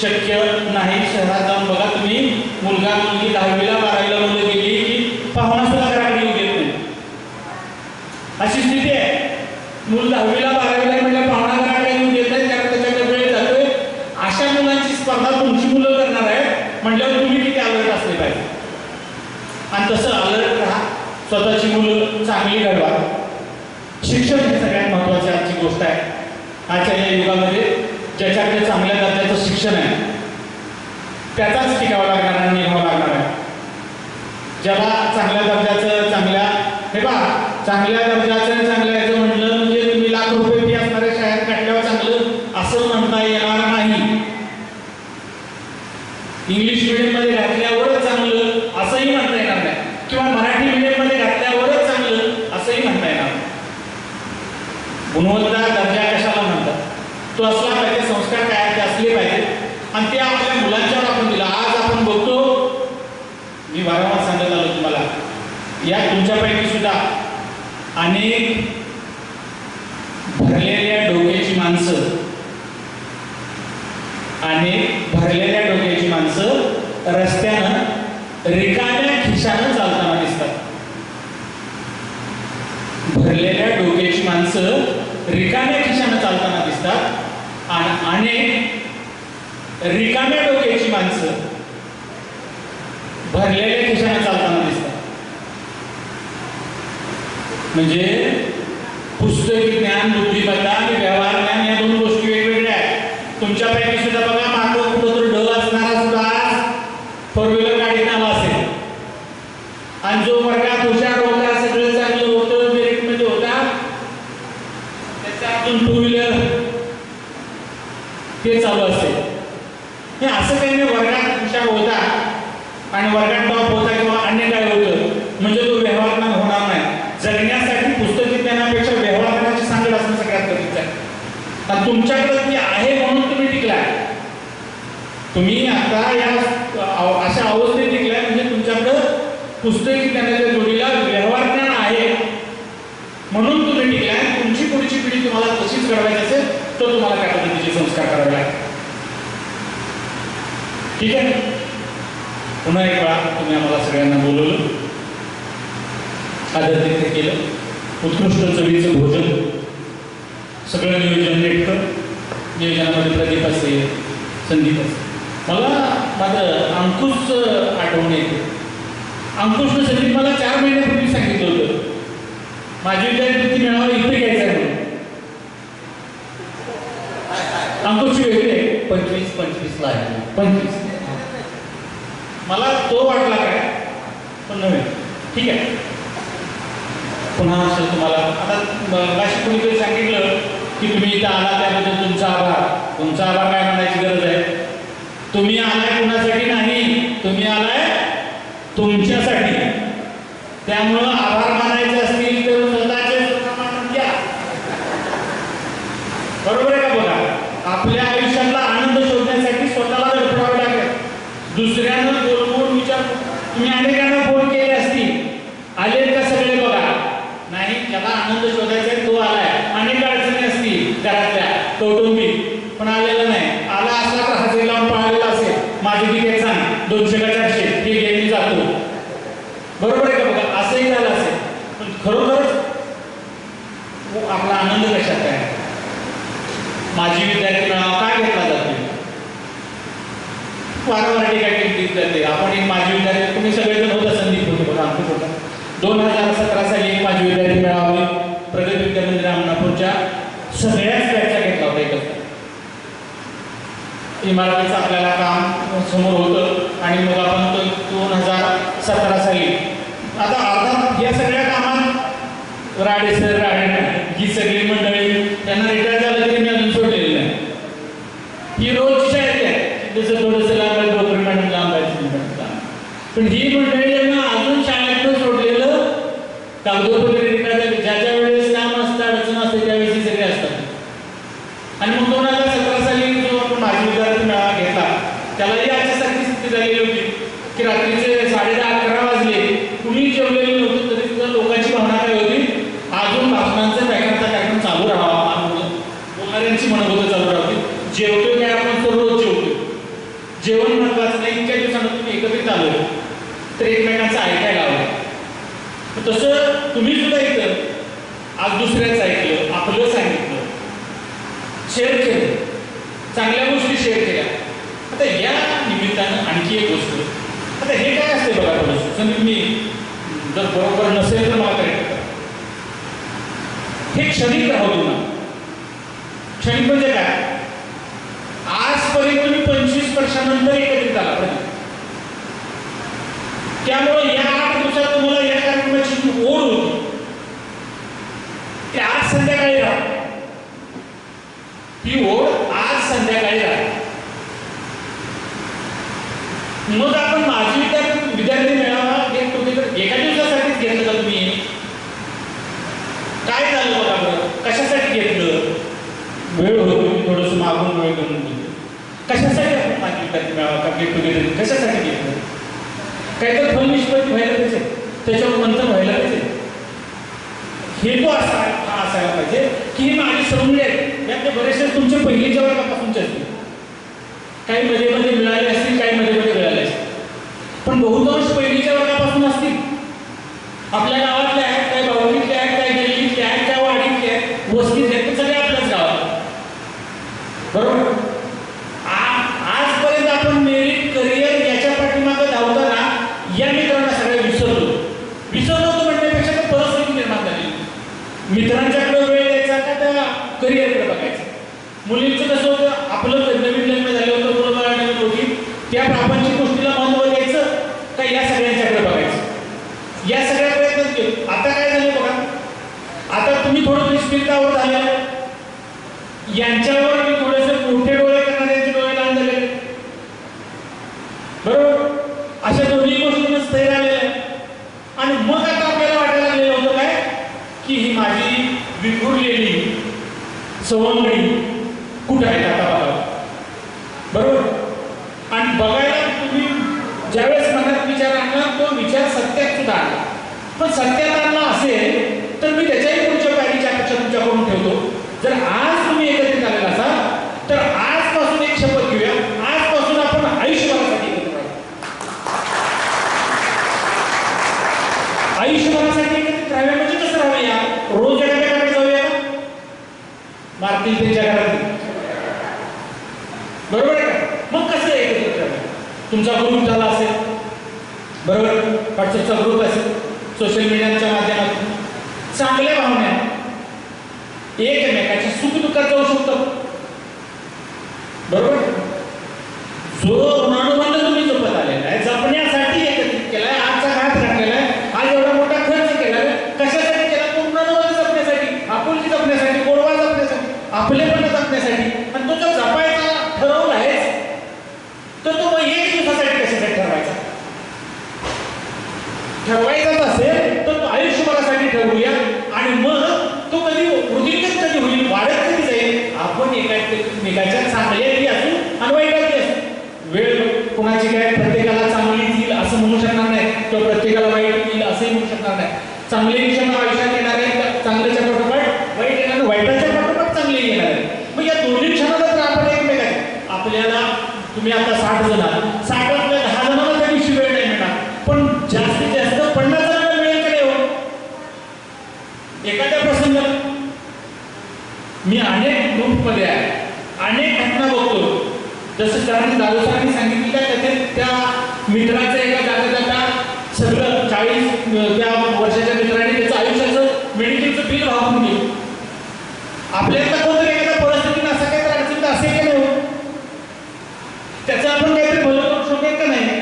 शक्य नाही. शहरात जाऊन बघा तुम्ही, मुलगा मुलगी 10वीला 12वीला मुलं गेली की पाहुणा सुद्धा घराकडे येऊ देत नाही. अशी स्थिती आहे. मूल 10वीला 12वीला म्हणजे पाहुणा घराकडे येऊ देत नाही, त्याच्याकडे वेळ जातोय. अशा मुलांची स्पर्धा तुमची मुलं करणार आहे म्हटल्यावर तुम्ही किती अलर्ट असले पाहिजे. आणि तसं अलर्ट राहा, स्वतःची मुलं चांगली घडवा. शिक्षण ही सगळ्यात महत्त्वाची आजची गोष्ट आहे. आजच्या या युगामध्ये ज्याच्याकडे चांगल्या दर्जाचं शिक्षण आहे त्याचाच टिकावं लागणार आणि निघावं लागणार आहे. ज्याला चांगल्या दर्जाचं हे पहा, चांगल्या दर्जाचं चांगल्या याचं म्हटलं म्हणजे तुम्ही लाख रुपये फी असणाऱ्या शाळेत काढल्यावर चांगलं असं म्हणता येणार नाही. इंग्लिश मीडियममध्ये घातल्यावरच चांगलं असंही म्हणता येणार नाही, किंवा मराठी मीडियममध्ये घातल्यावरच चांगलं असंही म्हणता येणार नाही. गुणवत्ता दर्जा कशाला म्हणतात तो असला पाहिजे, संस्कार काय ते असले पाहिजे आणि ते आपल्या मुलांच्यावर आपण दिला. आज आपण बघतो, मी वारंवार सांगत आलो तुम्हाला, या तुमच्यापैकी सुद्धा अनेक भरलेल्या डोक्याची माणसं, अनेक भरलेल्या डोक्याची माणसं रस्त्यानं रिकाम्या खिशानं चालताना दिसतात. भरलेल्या डोक्याची माणसं रिकाम्या खिशानं चालताना दिसतात आणि अनेक रिकाम्या डोक्याची माणसं भरलेल्या खिशानं चालताना दिसतात. म्हणजे पुस्तकी ज्ञान, बुद्धिमत्ता आणि व्यवहार ज्ञान या दोन गोष्टी वेगवेगळ्या आहेत. तुमच्यापैकी सुद्धा बघा, मागं कुठं तर ढग असणारा सुद्धा आज 4 व्हीलर गाडीनं आला असेल आणि जो वर्गात हुशार होता, सगळं चांगलं होतं, मेरिटमध्ये होता, त्याच्या हातून 2 व्हीलर ते चालू असेल. हे असं काही नाही वर्गात हुशार होता आणि वर्गात टॉप होता किंवा अन्य काय होतं म्हणजे तो व्यवहार होणार नाही. जगण्यासाठी पुस्तकी ज्ञानापेक्षा व्यवहार ज्ञानाची सांगड असणं सगळ्यात गरजेचं आहे. आणि तुमच्याकडे ती आहे म्हणून तुम्ही टिकलाय. तुम्ही आता या अशा अवस्थेत टिकलाय म्हणजे तुमच्याकडं पुस्तकी ज्ञानाच्या जोडीला व्यवहार ज्ञान आहे म्हणून तुम्ही टिकलाय. तुमची पुढची पिढी तुम्हाला तशीच घडवायची असेल तर तुम्हाला त्या पद्धतीचे संस्कार करावे लागतील. ठीक आहे. पुन्हा एक वेळा तुम्ही आम्हाला सगळ्यांना बोलवलं, आदर तिथे केलं, उत्कृष्ट चवीचं भोजन, सगळं नियोजन नेटकं, नियोजनामध्ये प्रदीप असेल, संदीप असेल. मला माझं अंकुश आठवण येते. अंकुशनं संदीप मला 4 महिन्यापूर्वी सांगितलं होतं माझी विद्यार्थी मेळावा इथे घ्यायचा आहे म्हणून. अंकुशची वेगळी आहे, 25-25 आहे. 25. मला तो वाटला काय पण नव्हे. ठीक आहे. पुन्हा असं तुम्हाला आता मगाशी कोणीतरी सांगितलं की तुम्ही इथं आला त्याबद्दल तुमचा आभार. तुमचा आभार काय म्हणायची गरज आहे. तुम्ही आलाय कुणासाठी नाही, तुम्ही आलाय तुमच्यासाठी. त्यामुळं आभार मानायचे असतील, तुम्ही अनेकांना फोन केले असतील, आले का सगळे बघा. नाही, त्याला आनंद शोधायचा आहे, तो आलाय. अनेक अडचणी असतील घरातल्या कौटुंबिक, पण आलेला नाही. आला असला तर हजेरी लावून पळालेला असेल, माझी तिकीट सांग 200 का 400, ठीक आहे मी जातो. बरोबर आहे का बघा, असंही झालं असेल. पण खरोखरच आपला आनंद कशात आहे? माझी विद्यार्थी मेळावा का घेतला जातो? वारंवार टीका केली जाते. आपण एक माझी विद्यार्थी, तुम्ही सगळेजण होता, संदीप होते बघा, आमचं होता. 2017 साली एक माझी विद्यार्थी मेळावा प्रगती विद्यामंदिर अमनापूरच्या सगळ्याच बॅचचा घेतला होता एकत्र. इमारतीचं आपल्याला काम समोर होतं आणि मग आपण 2017 साली आता अर्थात या सगळ्या कामात राडे सर ही सगळी मंडळी त्यांना रिटायर झालं तरी मी अजून सोडलेली नाही. ही रोजची शाळेत आहे, जसं थोडंसं लांब आहे, डोकर मॅडम लांब आहे, पण ही मंडळी यांना अजून शाळेतनं सोडलेलं कागदोपत्री रिटायर झाले. ज्याच्या वेळेस काम असतं, अडचण असते, त्यावेळेस ही सगळे असतात. आणि मग 2017 साली जो आपण माझी विद्यार्थी मेळावा घेतला, त्यालाही याच्यासारखी स्थिती झालेली होती की रात्रीचे 10:30-11 वाजले, कुणी जेवलेले नव्हते, तरी सुद्धा लोकांची भावना काय होती, अजून भाषणांचा व्याख्यानाचा कार्यक्रम चालू राहावा, बोलणाऱ्यांची मनोगत चालू राहावी. जेवतोय काय आपण तर रोज जेवतोय, जेवण महत्वाचं नाही. इतक्या दिवसानं तुम्ही एकत्रित आलो तर एकमेकांचं ऐकायला हवं. तसं तुम्ही सुद्धा इथं आज दुसऱ्याच ऐकलं, आपलं सांगितलं, शेअर केलं, चांगल्या गोष्टी शेअर केल्या. आता या निमित्तानं आणखी एक गोष्ट, आता हे काय असते बघा, थोडंसं मी जर बरोबर नसेल तर मला करेक्ट करा. हे क्षणिक राहू ना. क्षणिक म्हणजे काय? आजपर्यंत तुम्ही 25 वर्षानंतर एकत्रित आला पाहिजे. त्यामुळे या 8 दिवसात तुम्हाला या कार्यक्रमाची जी ओढ होती ती आज संध्याकाळी राहते. ही ओढ आज संध्याकाळी राहते. मग आपण माझी विद्यार्थी मेळावा गेट टुगेदर एका दिवसासाठीच घेतलं का तुम्ही? काय झालं बघा बरं, कशासाठी घेतलं? वेळ होतो, थोडंसं मागून वेळ करून घेतलं. कशासाठी आपण माझी विद्यार्थी मेळावा का गेट टुगेदर कशासाठी घेतलं? काहीतरी फल निष्पत्ती व्हायला पाहिजे, त्याच्यावर मंथन व्हायला पाहिजे. हेतू असा हा असायला पाहिजे की ही माझी सवंगडी आहेत, यातले बरेचसे तुमच्या पहिलीच्या वर्गापासूनचे असतील, काही मध्ये मध्ये मिळाले असतील, काही मध्ये मध्ये मिळाले असतील, पण बहुतांश पहिलीच्या वर्गापासून असतील. आपल्या गावातले आहेत, काही भावकीतले आहेत, काही गल्लीतले आहेत, काही वाडीतले आहेत, वस्तीतले आहेत, सगळे आपल्याच गावात. बरोबर? आजपर्यंत आपण मेरिट करिअर याच्या पाठीमागं धावताना या मित्रांना सगळ्या विसरलो होतो म्हणण्यापेक्षा तर परिस्थिती निर्माण झाली. मित्रांच्याकडे वेळ द्यायचा का त्या करिअरकडे बघायचं. मुलींचं कसं होतं, आपलं नवीन लग्न झालं होतं, मुलं बाळा नवीन होती, त्या प्रापंचिक गोष्टीला महत्त्व द्यायचं का या सगळ्यांच्याकडे बघायचं. या सगळ्या प्रयत्न केले. आता काय झालं बघा, आता तुम्ही थोडं निष्ठितावर झालं, यांच्यावर मी थोडेसे मोठे डोळे करणाऱ्यांचे डोळे लहान झाले. बरोबर? अशा दोन्ही गोष्टींना स्थैर्य आलेलं आहे. आणि मग आता आपल्याला वाटायला लागलेलं होतं काय की ही माझी विखुरलेली सवंगडी कुठं आहे आता बघा. बरोबर? आणि बघायला तुम्ही ज्यावेळेस मनात विचार आणला, तो विचार सत्यात सुद्धा आणला. पण सत्यात आणला असेल तर मी त्याच्याही पुढच्या पायरीची अपेक्षा तुमच्याकडून ठेवतो. जर आज तुम्ही एकत्रित आलेला असाल तर आजपासून एक शपथ घेऊया, आजपासून आपण आयुष्यभरासाठी एकत्र राहू. आयुष्यभरासाठी एकत्रित राहावे म्हणजे कसं राहावं? या रोज एखाद्या घरात जाऊया, मारतील त्यांच्या घरात. बरोबर आहे का? मग कसं एकत्रित राहावं? तुमचा ग्रुप झाला असेल, बरोबर, व्हॉट्सअपचा ग्रुप असेल, सोशल मीडियाच्या माध्यमातून चांगल्या भावना एकमेकाच्या सुखदुःखात जाऊ शकतो. बरोबर? जो ऋणानुबंध तुम्ही जपत आलेला आहे, जपण्यासाठी एकत्रित केलाय, आजचा काळात घातलेला आहे, आज एवढा मोठा खर्च केला, कशासाठी केला? तो ऋणानुबंध जपण्यासाठी, आपुलकी जपण्यासाठी, गोडवा जपण्यासाठी, आपलेपण जपण्यासाठी. आणि तो जर जपायचा ठरवला आहेच तर तो मग एक दिवसासाठी कशासाठी ठरवायचा? ठरवायचाच असेल तर तो आयुष्यभरासाठी ठरवूया. आणि मग तो कधी वृद्धिंगत कधी होईल, वाढत कधी जाईल, आपण एकाच्या चांगल्याही असू आणि वाईटातही असू. वेळ कोणाची काय प्रत्येकाला चांगली येईल असं म्हणू शकणार नाही. किंवा प्रत्येकाला वाईट येईल असंही म्हणू शकणार नाही. चांगले क्षण आयुष्यात येणार आहेत, चांगल्याच्या पाठोपाठ वाईट येणार, वाईटाच्या पाठोपाठ चांगले येणार आहेत. मग या दोन्ही क्षणाला जर आपण एकमेकांना आपल्याला तुम्ही आता 60 जण आहात, 60 10 जणांना त्या दिवशी वेळ नाही मिळणार, पण जास्तीत जास्त 50 जणांना मिळेल का नाही हो? एखाद्या प्रसंगात मी अनेक ग्रुपमध्ये आहे, अनेक घटना बघतो. जसं दादू सरांनी सांगितलं का त्या मित्राचं एका जाता सगळं 40 त्या वर्षाच्या मित्राने त्याचं आयुष्याचं मेडिकलचं बिल वाहून गेलं. आपल्याला कोणतरी एखाद्या परिस्थितीने असं काहीतरी अडचण असे केलं हो, त्याचं आपण काहीतरी भलं करू शकेल का नाही?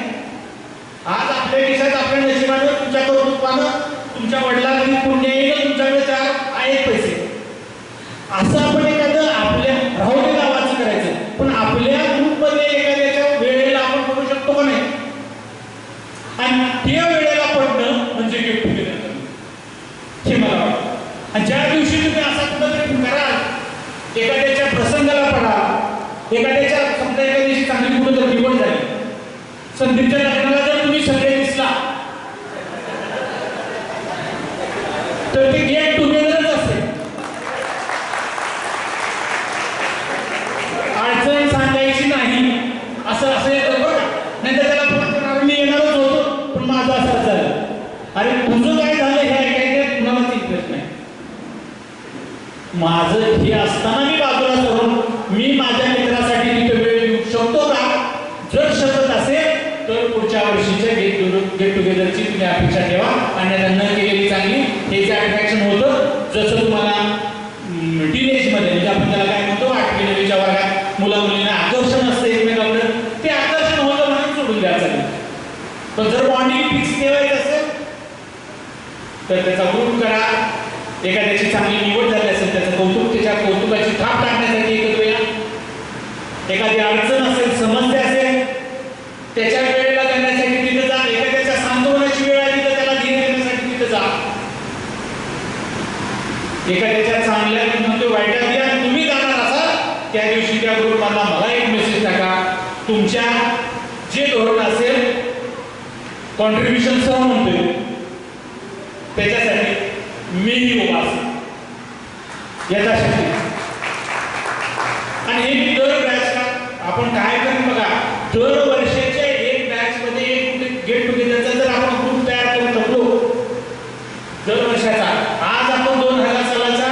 आज आपल्या देशात आपल्या नशिबानं तुमच्या कौतुकानं तुमच्या वडिलांनी पुण्य येईल, तुमच्याकडे 4 आहेत पैसे, असं आपण एखादं आपल्या राहुल गावाचं करायचं. पण आपल्या ग्रुपमध्ये एखाद्याच्या वेळेला आपण करू शकतो का नाही? आणि त्या वेळेला पडणं म्हणजे गेट टुगेदर करणं हे मला वाटतं. आणि ज्या दिवशी तुम्ही असा कुठंतरी कराल, एखाद्याच्या प्रसंगाला पडा, एखाद्याच्या समजा एका दिवशी चांगली कुठं जर निवड झाली, संदीपच्या लग्नाला जर तुम्ही सगळे दिसला तर ते गेट टुगेदरच असते. अडचण सांगायची नाही असं येतं बघा. नाही तर त्याला फोन करणार, मी येणारच होतो पण माझं असं झालं, अरे तुझं काय झालं हे ऐकायचं कुणालाच इंटरेस्ट नाही. माझं हे असताना मी बाजूला करून मी माझ्या मित्रासाठी तिथे वेळ देऊ शकतो का? जर शकत असेल तर पुढच्या वर्षीच्या गेट टुगेदरची तुम्ही अपेक्षा ठेवा. आणि न केलेली चांगली हे जे अट्रॅक्शन होतं, जसं तुम्हाला टीनेजमध्ये म्हणजे आपण त्याला काय म्हणतो 8वी 9वीच्या वर्गात मुला मुलींना आकर्षण असतं एकमेकांकडे, ते आकर्षण होतं म्हणून सोडून द्यायचं नाही. पण जर बॉन्डिंग फिक्स ठेवायचं असेल तर त्याचा ग्रुप करा. एखाद्याची चांगली निवड झाली असेल त्याचं कौतुक, त्याच्या कौतुकाची थाप टाकण्यासाठी एकत्र या. एखादी अडचण असेल, समस्या असेल, त्याच्या वेळेला देण्यासाठी तिथे जा. एखाद्याच्या सांत्वनाची वेळ आली तर त्याला धीर देण्यासाठी तिथे जा. एखाद्याच्या चांगल्या म्हणतो वाईटात या, तुम्ही जाणार असाल त्या दिवशी त्या ग्रुपमधला मला एक मेसेज टाका. तुमच्या जे धोरण असेल कॉन्ट्रीब्युशन सह म्हणतोय त्याच्यासाठी मीही उभा असेल याच्यासाठी. आणि हे मी दर बॅचला आपण काय करू बघा, दर वर्षाच्या एक बॅच मध्ये एक गेट टुगेदरचा जर आपण ग्रुप तयार करू शकलो दर वर्षाचा, आज आपण 2000 सालाचा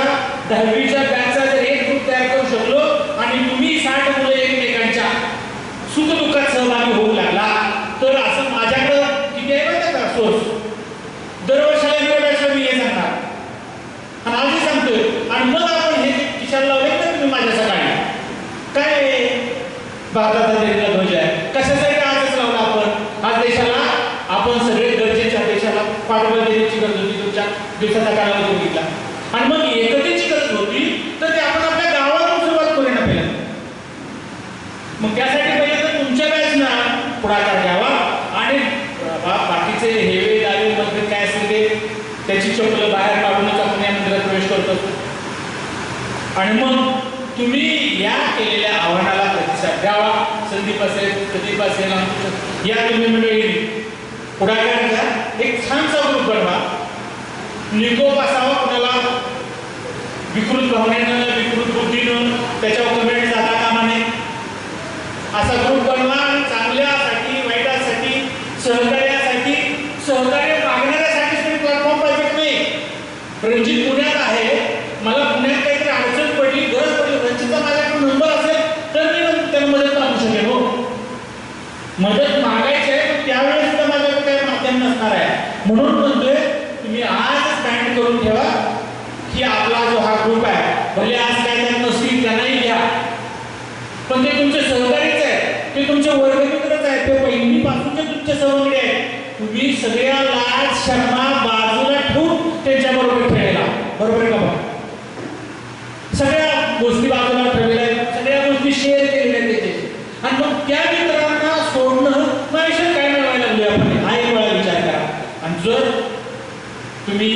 10वीच्या बॅचचा जर एक ग्रुप तयार करू शकलो आणि तुम्ही 60 मुलं एकमेकांच्या सुखदुःखात सहभागी होऊ लागला तर असं माझ्याकडं किती आहे माहिती का सोर्स, दरवर्षाला एका बॅचला मी हे सांगणार आणि आजही सांगतोय. आणि मग आपण हे किशाला लावले ना तुम्ही माझ्या सकाळी काय भारताचा देशाचा ध्वज आहे, कशासाठी आजच लावला आपण? आज देशाला आपण सगळे गरजेच्या देशाला पाठबळ देण्याची गरज होती, तुमच्या दिवसाचा कालावधी बघितला. आणि मग एकतेची गरज होती तर ते आपण आपल्या गावातून सुरुवात करूया ना पहिल्यांदा. मग त्यासाठी पहिले तर तुमच्या बॅचना पुढाकार घ्यावा आणि बाकीचे हेवे दावे मध्ये काय असेल ते त्याची चपलं बाहेर काढूनच आपण या मंदिरात प्रवेश करतो. आणि मग तुम्ही या केलेल्या आव्हानाला प्रतिसाद द्यावा. संदीप असेल, प्रदीप असेल, या तुम्ही मंडळी पुढाकार घ्या. एक छानसा ग्रुप बनवा. निकोप असावा, कुणाला विकृत भावनेनं विकृत बुद्धीनं त्याच्यावर कमेंट जाता कामा नये असा ग्रुप बनवा. चांगल्यासाठी वाईटासाठी सहकार्यासाठी सहकार्य मागणाऱ्यासाठी तुम्ही प्लॅटफॉर्म पाहिजे नाही. रणजित पुण्यात आहे, मला पुण्यात काहीतरी अडचण पडली, गरज पडली, रणजितचा माझ्याकडे नंबर असेल तर मी त्याला मदत मागू शकेन. हो, मदत मागायची आहे पण त्यावेळेस सुद्धा माझ्याकडे काही माध्यम नसणार आहे. म्हणून म्हणतोय तुम्ही आज स्टँड करून ठेवा की आपला जो हा ग्रुप आहे, भले आज काय त्यात नसतील त्यांनाही घ्या, पण ते तुमचे सहकारीच आहे, ते तुमचे वर्गमित्रच आहे, ते पहिलीपासूनचे तुमचे सहकारी आहेत. तुम्ही सगळ्या लाज शर्मा बाजूला ठेवून त्यांच्याबरोबर खेळायला, बरोबर का? सगळ्या गोष्टी बाजूला ठेवलेल्या आहेत, सगळ्या गोष्टी शेअर केलेल्या आहेत त्याच्याशी. आणि मग त्या मित्रांना सोडणं आयुष्यात काय मिळवायला लागलोय आपण, हा एक वेळा विचार करा. आणि जर तुम्ही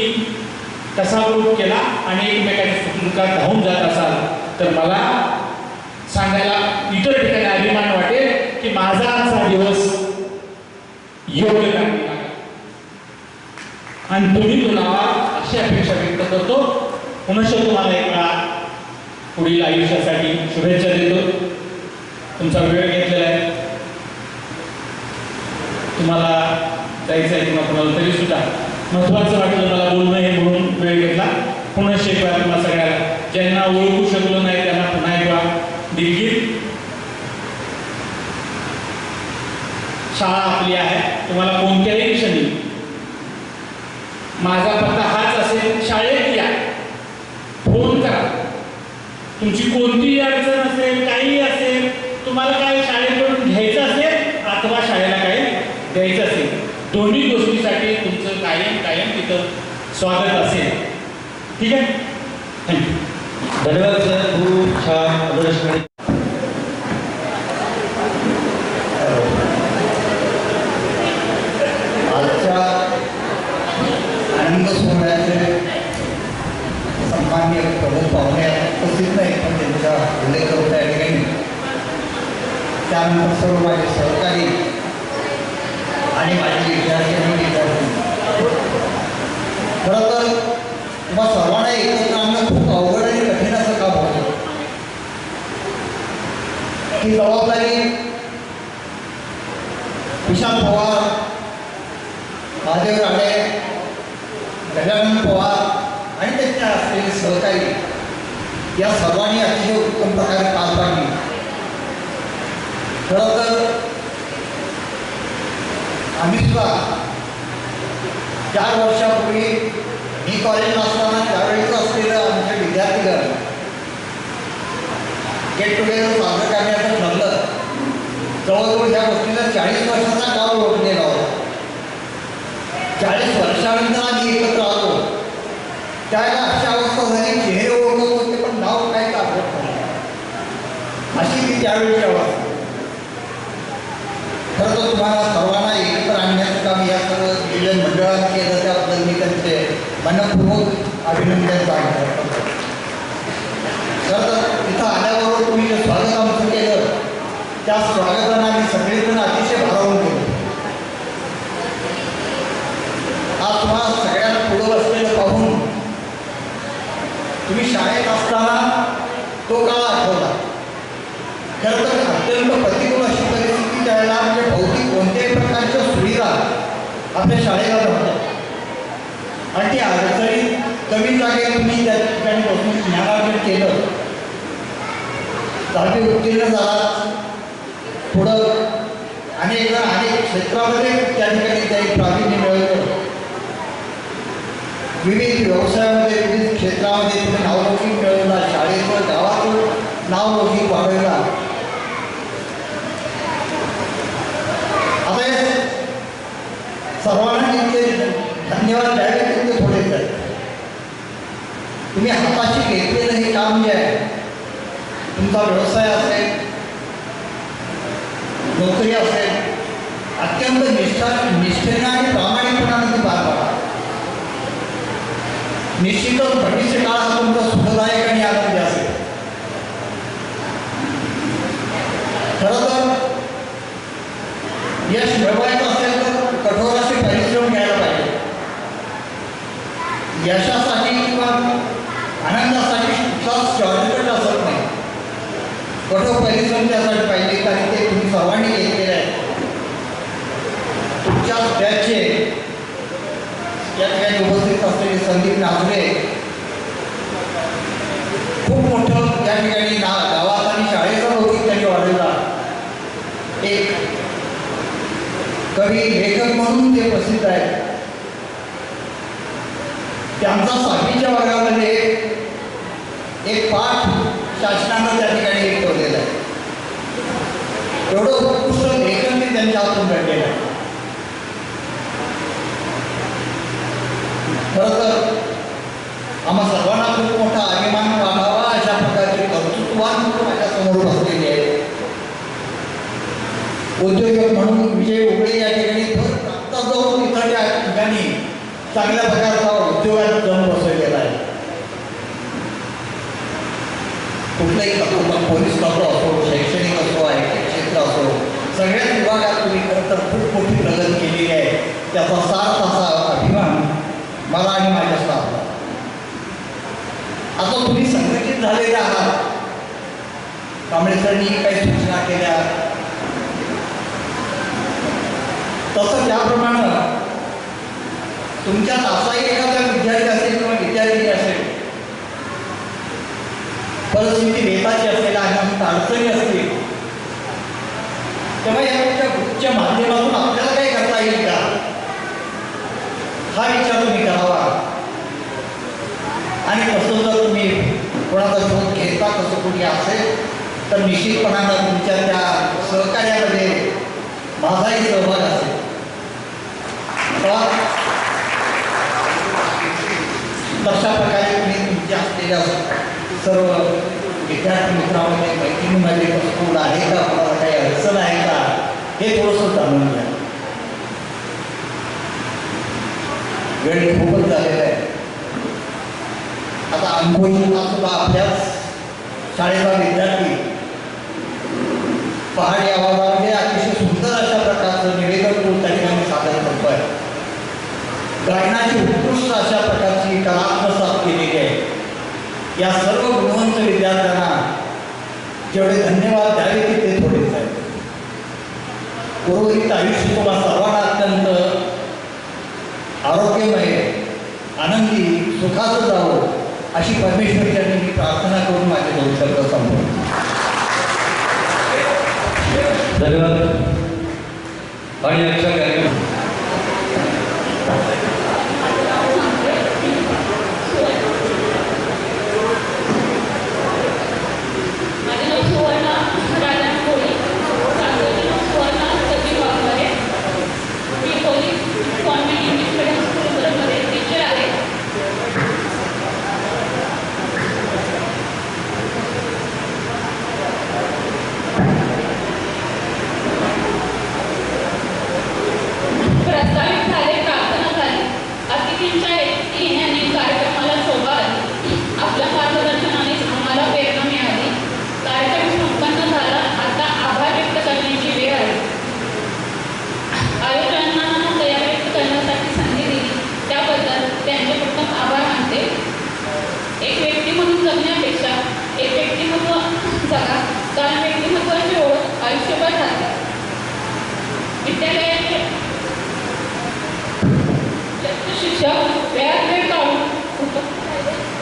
तसा ग्रुप केला आणि एकमेकांच्या सुखदुःखात धावून जात असाल तर मला सांगायला इतर ठिकाणी अभिमान वाटेल की माझा असा दिवस योग्य काढला. आणि तुम्ही तुला अशी अपेक्षा व्यक्त करतो. पुनश्च तुम्हाला एक वेळा पुढील आयुष्यासाठी शुभेच्छा देतो. तुमचा वेळ घेतलेला आहे, तुम्हाला जायचं आहे किंवा कोणाला तरी सुद्धा महत्त्वाचं वाटलं मला बोलणं हे म्हणून वेळ घेतला. पुनश्च एक वेळा तुम्हाला सगळ्याला ज्यांना ओळखू शकलो नाही त्यांना पुन्हा एक वेळा दिलगीर शाळा आपली आहे. तुम्हाला कोणत्याही क्षणी माझा पत्ता हाच असेल, शाळेत या, फोन करा. तुमची कोणतीही अडचण असेल, काही असेल, तुम्हाला काही शाळेकडून घ्यायचं असेल अथवा शाळेला काही द्यायचं असेल, दोन्ही गोष्टीसाठी तुमचं कायम तिथं स्वागत असेल. ठीक आहे, थँक्यू. धन्यवाद सर, खूप छान प्रदर्शन. आजच्या आनंद सोहळ्याचे सन्माननीय प्रमुख पाहुणे उपस्थित नाही, पण त्यांचा उल्लेख होता या ठिकाणी. त्यानंतर सर्व माझे सहकारी आणि माझे विद्यार्थी आणि विद्यार्थी, खरं तर तुम्हा सर्वांना एकत्र आणणं खूप अवघड आणि कठीण असं काम होतं. ही जबाबदारी विशाल पवार, महादेव राणे, गजानन पवार आणि त्यांच्या असलेले सहकारी या सर्वांनी अतिशय उत्तम प्रकारे पार पाडली. खरं तर आम्ही सुद्धा 4 वर्षापूर्वी मी कॉलेजला असताना त्यावेळेस असलेलं आमचे विद्यार्थीगण गेट टुगेदर साजरं करण्याचं ठरलं. जवळजवळ ह्या गोष्टीला 40 वर्षाचा काळ ओळखलेला होता. 40 वर्षानंतर आम्ही एकत्र आलो. त्याला अशा अवस्था झाली, चेहरे ओळखत होते पण नाव काय का आठवत नाही, अशी ती त्यावेळेची अवस्था. खरं तर तुम्हाला सर्वांना एकत्र आणण्याचं काम या सर्व नियोजन मंडळाने केलं, त्याबद्दल मी त्यांचे मनपूर्वक अभिनंदन करतो. खरं तर तिथं आल्याबरोबर तुम्ही जे स्वागत आमचं केलं, त्या स्वागतानं आम्ही सगळेजण अतिशय भारावून केलं. आज तुम्हाला सगळ्यांना पुढं बसलेलं पाहून तुम्ही शाळेत असताना तो काळ आठवला. खरं तर अत्यंत प्रतिकूल अशी परिस्थिती त्यावेळेला म्हणजे भौतिक कोणत्याही प्रकारच्या सुविधा आपल्या शाळेला नव्हत्या आणि ती अडचणी कमी जागेत तुम्ही त्या ठिकाणी बसून ज्ञानार्जन केलं. 10वी उत्तीर्ण झाला, पुढं अनेक क्षेत्रामध्ये त्या ठिकाणी काही प्रावीण्य मिळवलं. विविध व्यवसायामध्ये विविध क्षेत्रामध्ये तुम्ही नावलौकिक मिळवला. शाळेचं गावातून नावलौकिक वाढवला. आता या सर्वांना तिथे धन्यवाद द्यावे तिथे थोडेच आहेत. तुम्ही हाताशी घेतलेलं हे काम जे आहे, तुमचा व्यवसाय असेल, नोकरी असेल, अत्यंत निष्ठेने आणि प्रामाणिकपणाने ते पार पाडा. निश्चितच भविष्य काळ हा तुमचा सुखदायक आणि आनंदी असेल. खरं तर यश मिळवायचं असेल तर कठोर असे परिश्रम घ्यायला पाहिजे. यशासाठी किंवा आनंदासाठी कुठलाच शॉर्टकट असत नाही. कठोर परिश्रम त्यासाठी पाहिजे, कारण ते तुम्ही सर्वांनी घेतलेले आहे. तुमच्या बॅचचे या ठिकाणी उपस्थित असलेले संदीप नागरे खूप मोठं त्या ठिकाणी गावात आणि शाळेचा लौकिक त्यांनी वाढवला. एक कवी लेखक म्हणून ते प्रसिद्ध आहेत. त्यांचा 7वीच्या वर्गामध्ये एक पाठ शासनानं त्या ठिकाणी एक ठेवलेला आहे. एवढं उत्कृष्ट लेखन ते त्यांच्या हातून घडलेलं आहे. खरं तर आम्हा सर्वांना खूप मोठा अभिमान वाढावा अशा प्रकारचे कर्तृत्ववान माझ्यासमोर बसलेले आहेत. उद्योजक म्हणून विजय उघडे या ठिकाणी आता जाऊन तिथं त्या ठिकाणी चांगल्या प्रकारचा उद्योगात जाऊन बसवलेला आहे. कुठलाही पोलीस खातं असो, शैक्षणिक असो, आयटी क्षेत्र असो, सगळ्याच विभागात तुम्ही खरं तर खूप मोठी प्रगती केलेली आहे. त्याचा सार्थ असा अभिमान झालेले आहात. कांबळे सरांनी काही सूचना केल्या तसं त्याप्रमाणे तुमच्यात असाही एखादा विद्यार्थी असेल किंवा विद्यार्थिनी असेल, परिस्थिती बेताची असेल आणि अमुक अडचणी असतील, तेव्हा या ग्रुपच्या माध्यमातून आपल्याला काही करता येईल का हा विचार तुम्ही करावा. आणि तसं जर तुम्ही कोणाचा शोध घेता तसं कोणी असेल तर निश्चितपणानं तुमच्या त्या सहकार्यामध्ये माझाही सहभाग असेल. तशा प्रकारे तुम्ही तुमच्या असलेल्या सर्व विद्यार्थी मित्रांमध्ये मैत्रिणीमध्ये मजकूर आहे का, कोणाला काही अडचण आहे का, हे थोडंसं जाणून घ्या. वेळ खूपच झालेला आहे. आता अनुभवी सुद्धा आपल्याच शाळेचा विद्यार्थी पहाडी आवाजामध्ये अतिशय सुंदर अशा प्रकारचं निवेदन तो त्या ठिकाणी सादर करतोय. गायनाची उत्कृष्ट अशा प्रकारची कला आत्मसात केलेली आहे. या सर्व गुणवंत विद्यार्थ्यांना जेवढे धन्यवाद द्यावे की ते थोडेच आहेत. उर्वरित आयुष्य तुम्हाला सर्वांना अत्यंत आरोग्यमय, आनंदी, सुखाचं जावं अशी परमेश्वराची मी प्रार्थना करून माझे 2 शब्द संपवतो. धन्यवाद. आणि आजच्या कार्यक्रम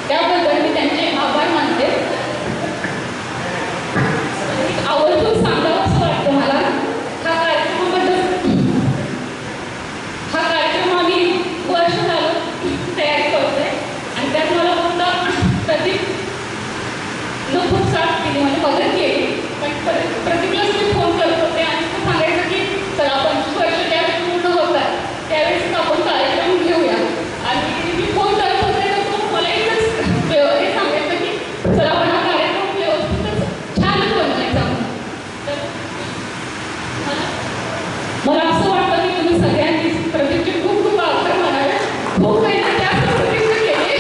त्याबद्दल मी त्यांचे आभार मानते. आवर्जून सांगावं असं वाटतं मला. हा कार्यक्रम आम्ही वर्ष झालं तयारी करतोय आणि त्यात मला फक्त खूप साथ केली, म्हणजे मदत केली. पण प्रत्येकलाच मी फोन करत होते आणि सांगायचं की चला 25 वर्ष ज्यावेळेस पूर्ण होतात त्यावेळेस आपण कार्यक्रम घेऊया. आणि मी फोन करत होते तर तो मला एकच हे सांगायचं की चला आपण हा कार्यक्रम व्यवस्थितच छानच बनवायचा. तर मला असं वाटतं की तुम्ही सगळ्यांनी प्रतीकचे खूप खूप आभार मानावे. खूप काही जास्त प्रतीक्षा केली.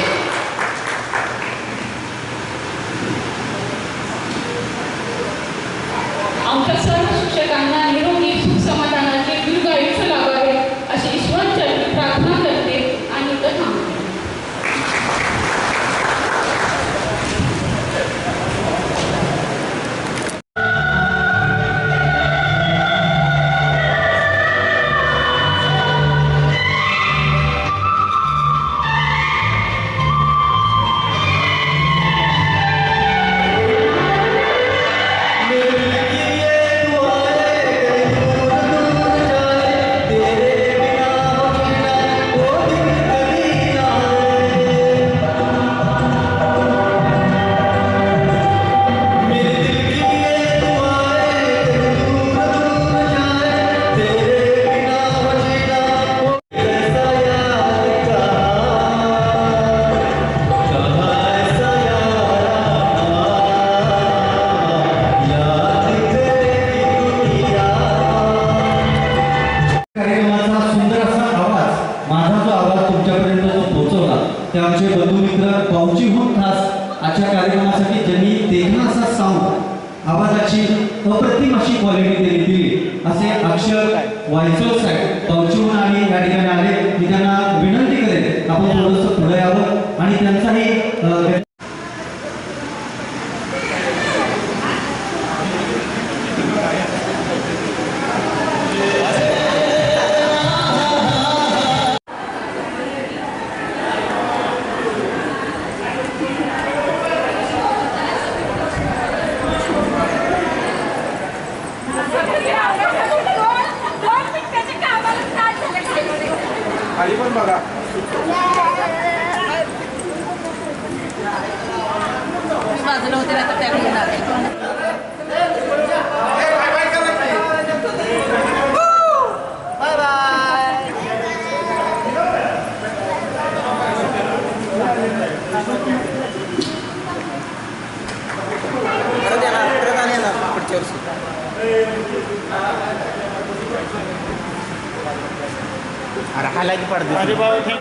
आमच्या सर्व शिक्षकांना निरोगी सुख समाधानाचे दीर्घ आयुष्य लाभावे अशी ईश्वरचरणी प्रार्थना करते आणि इथं थांबते. ते आमचे बंधुमित्र गावचीहून खास आजच्या कार्यक्रमासाठी ज्यांनी देखणा असा साऊंड आवाजाची अप्रतिम अशी क्वालिटी त्यांनी दिली असे अक्षर वायचोळ साहेब गावचीहून आणि या ठिकाणी आले. मी त्यांना विनंती करेन आपण थोडंसं पुढे यावं आणि त्यांचाही खाली पण बघा. बाजूला होते आता त्या घेणार बाय बाय. परत येणार पुढच्या वर्षी. अरे हालाकी पडते.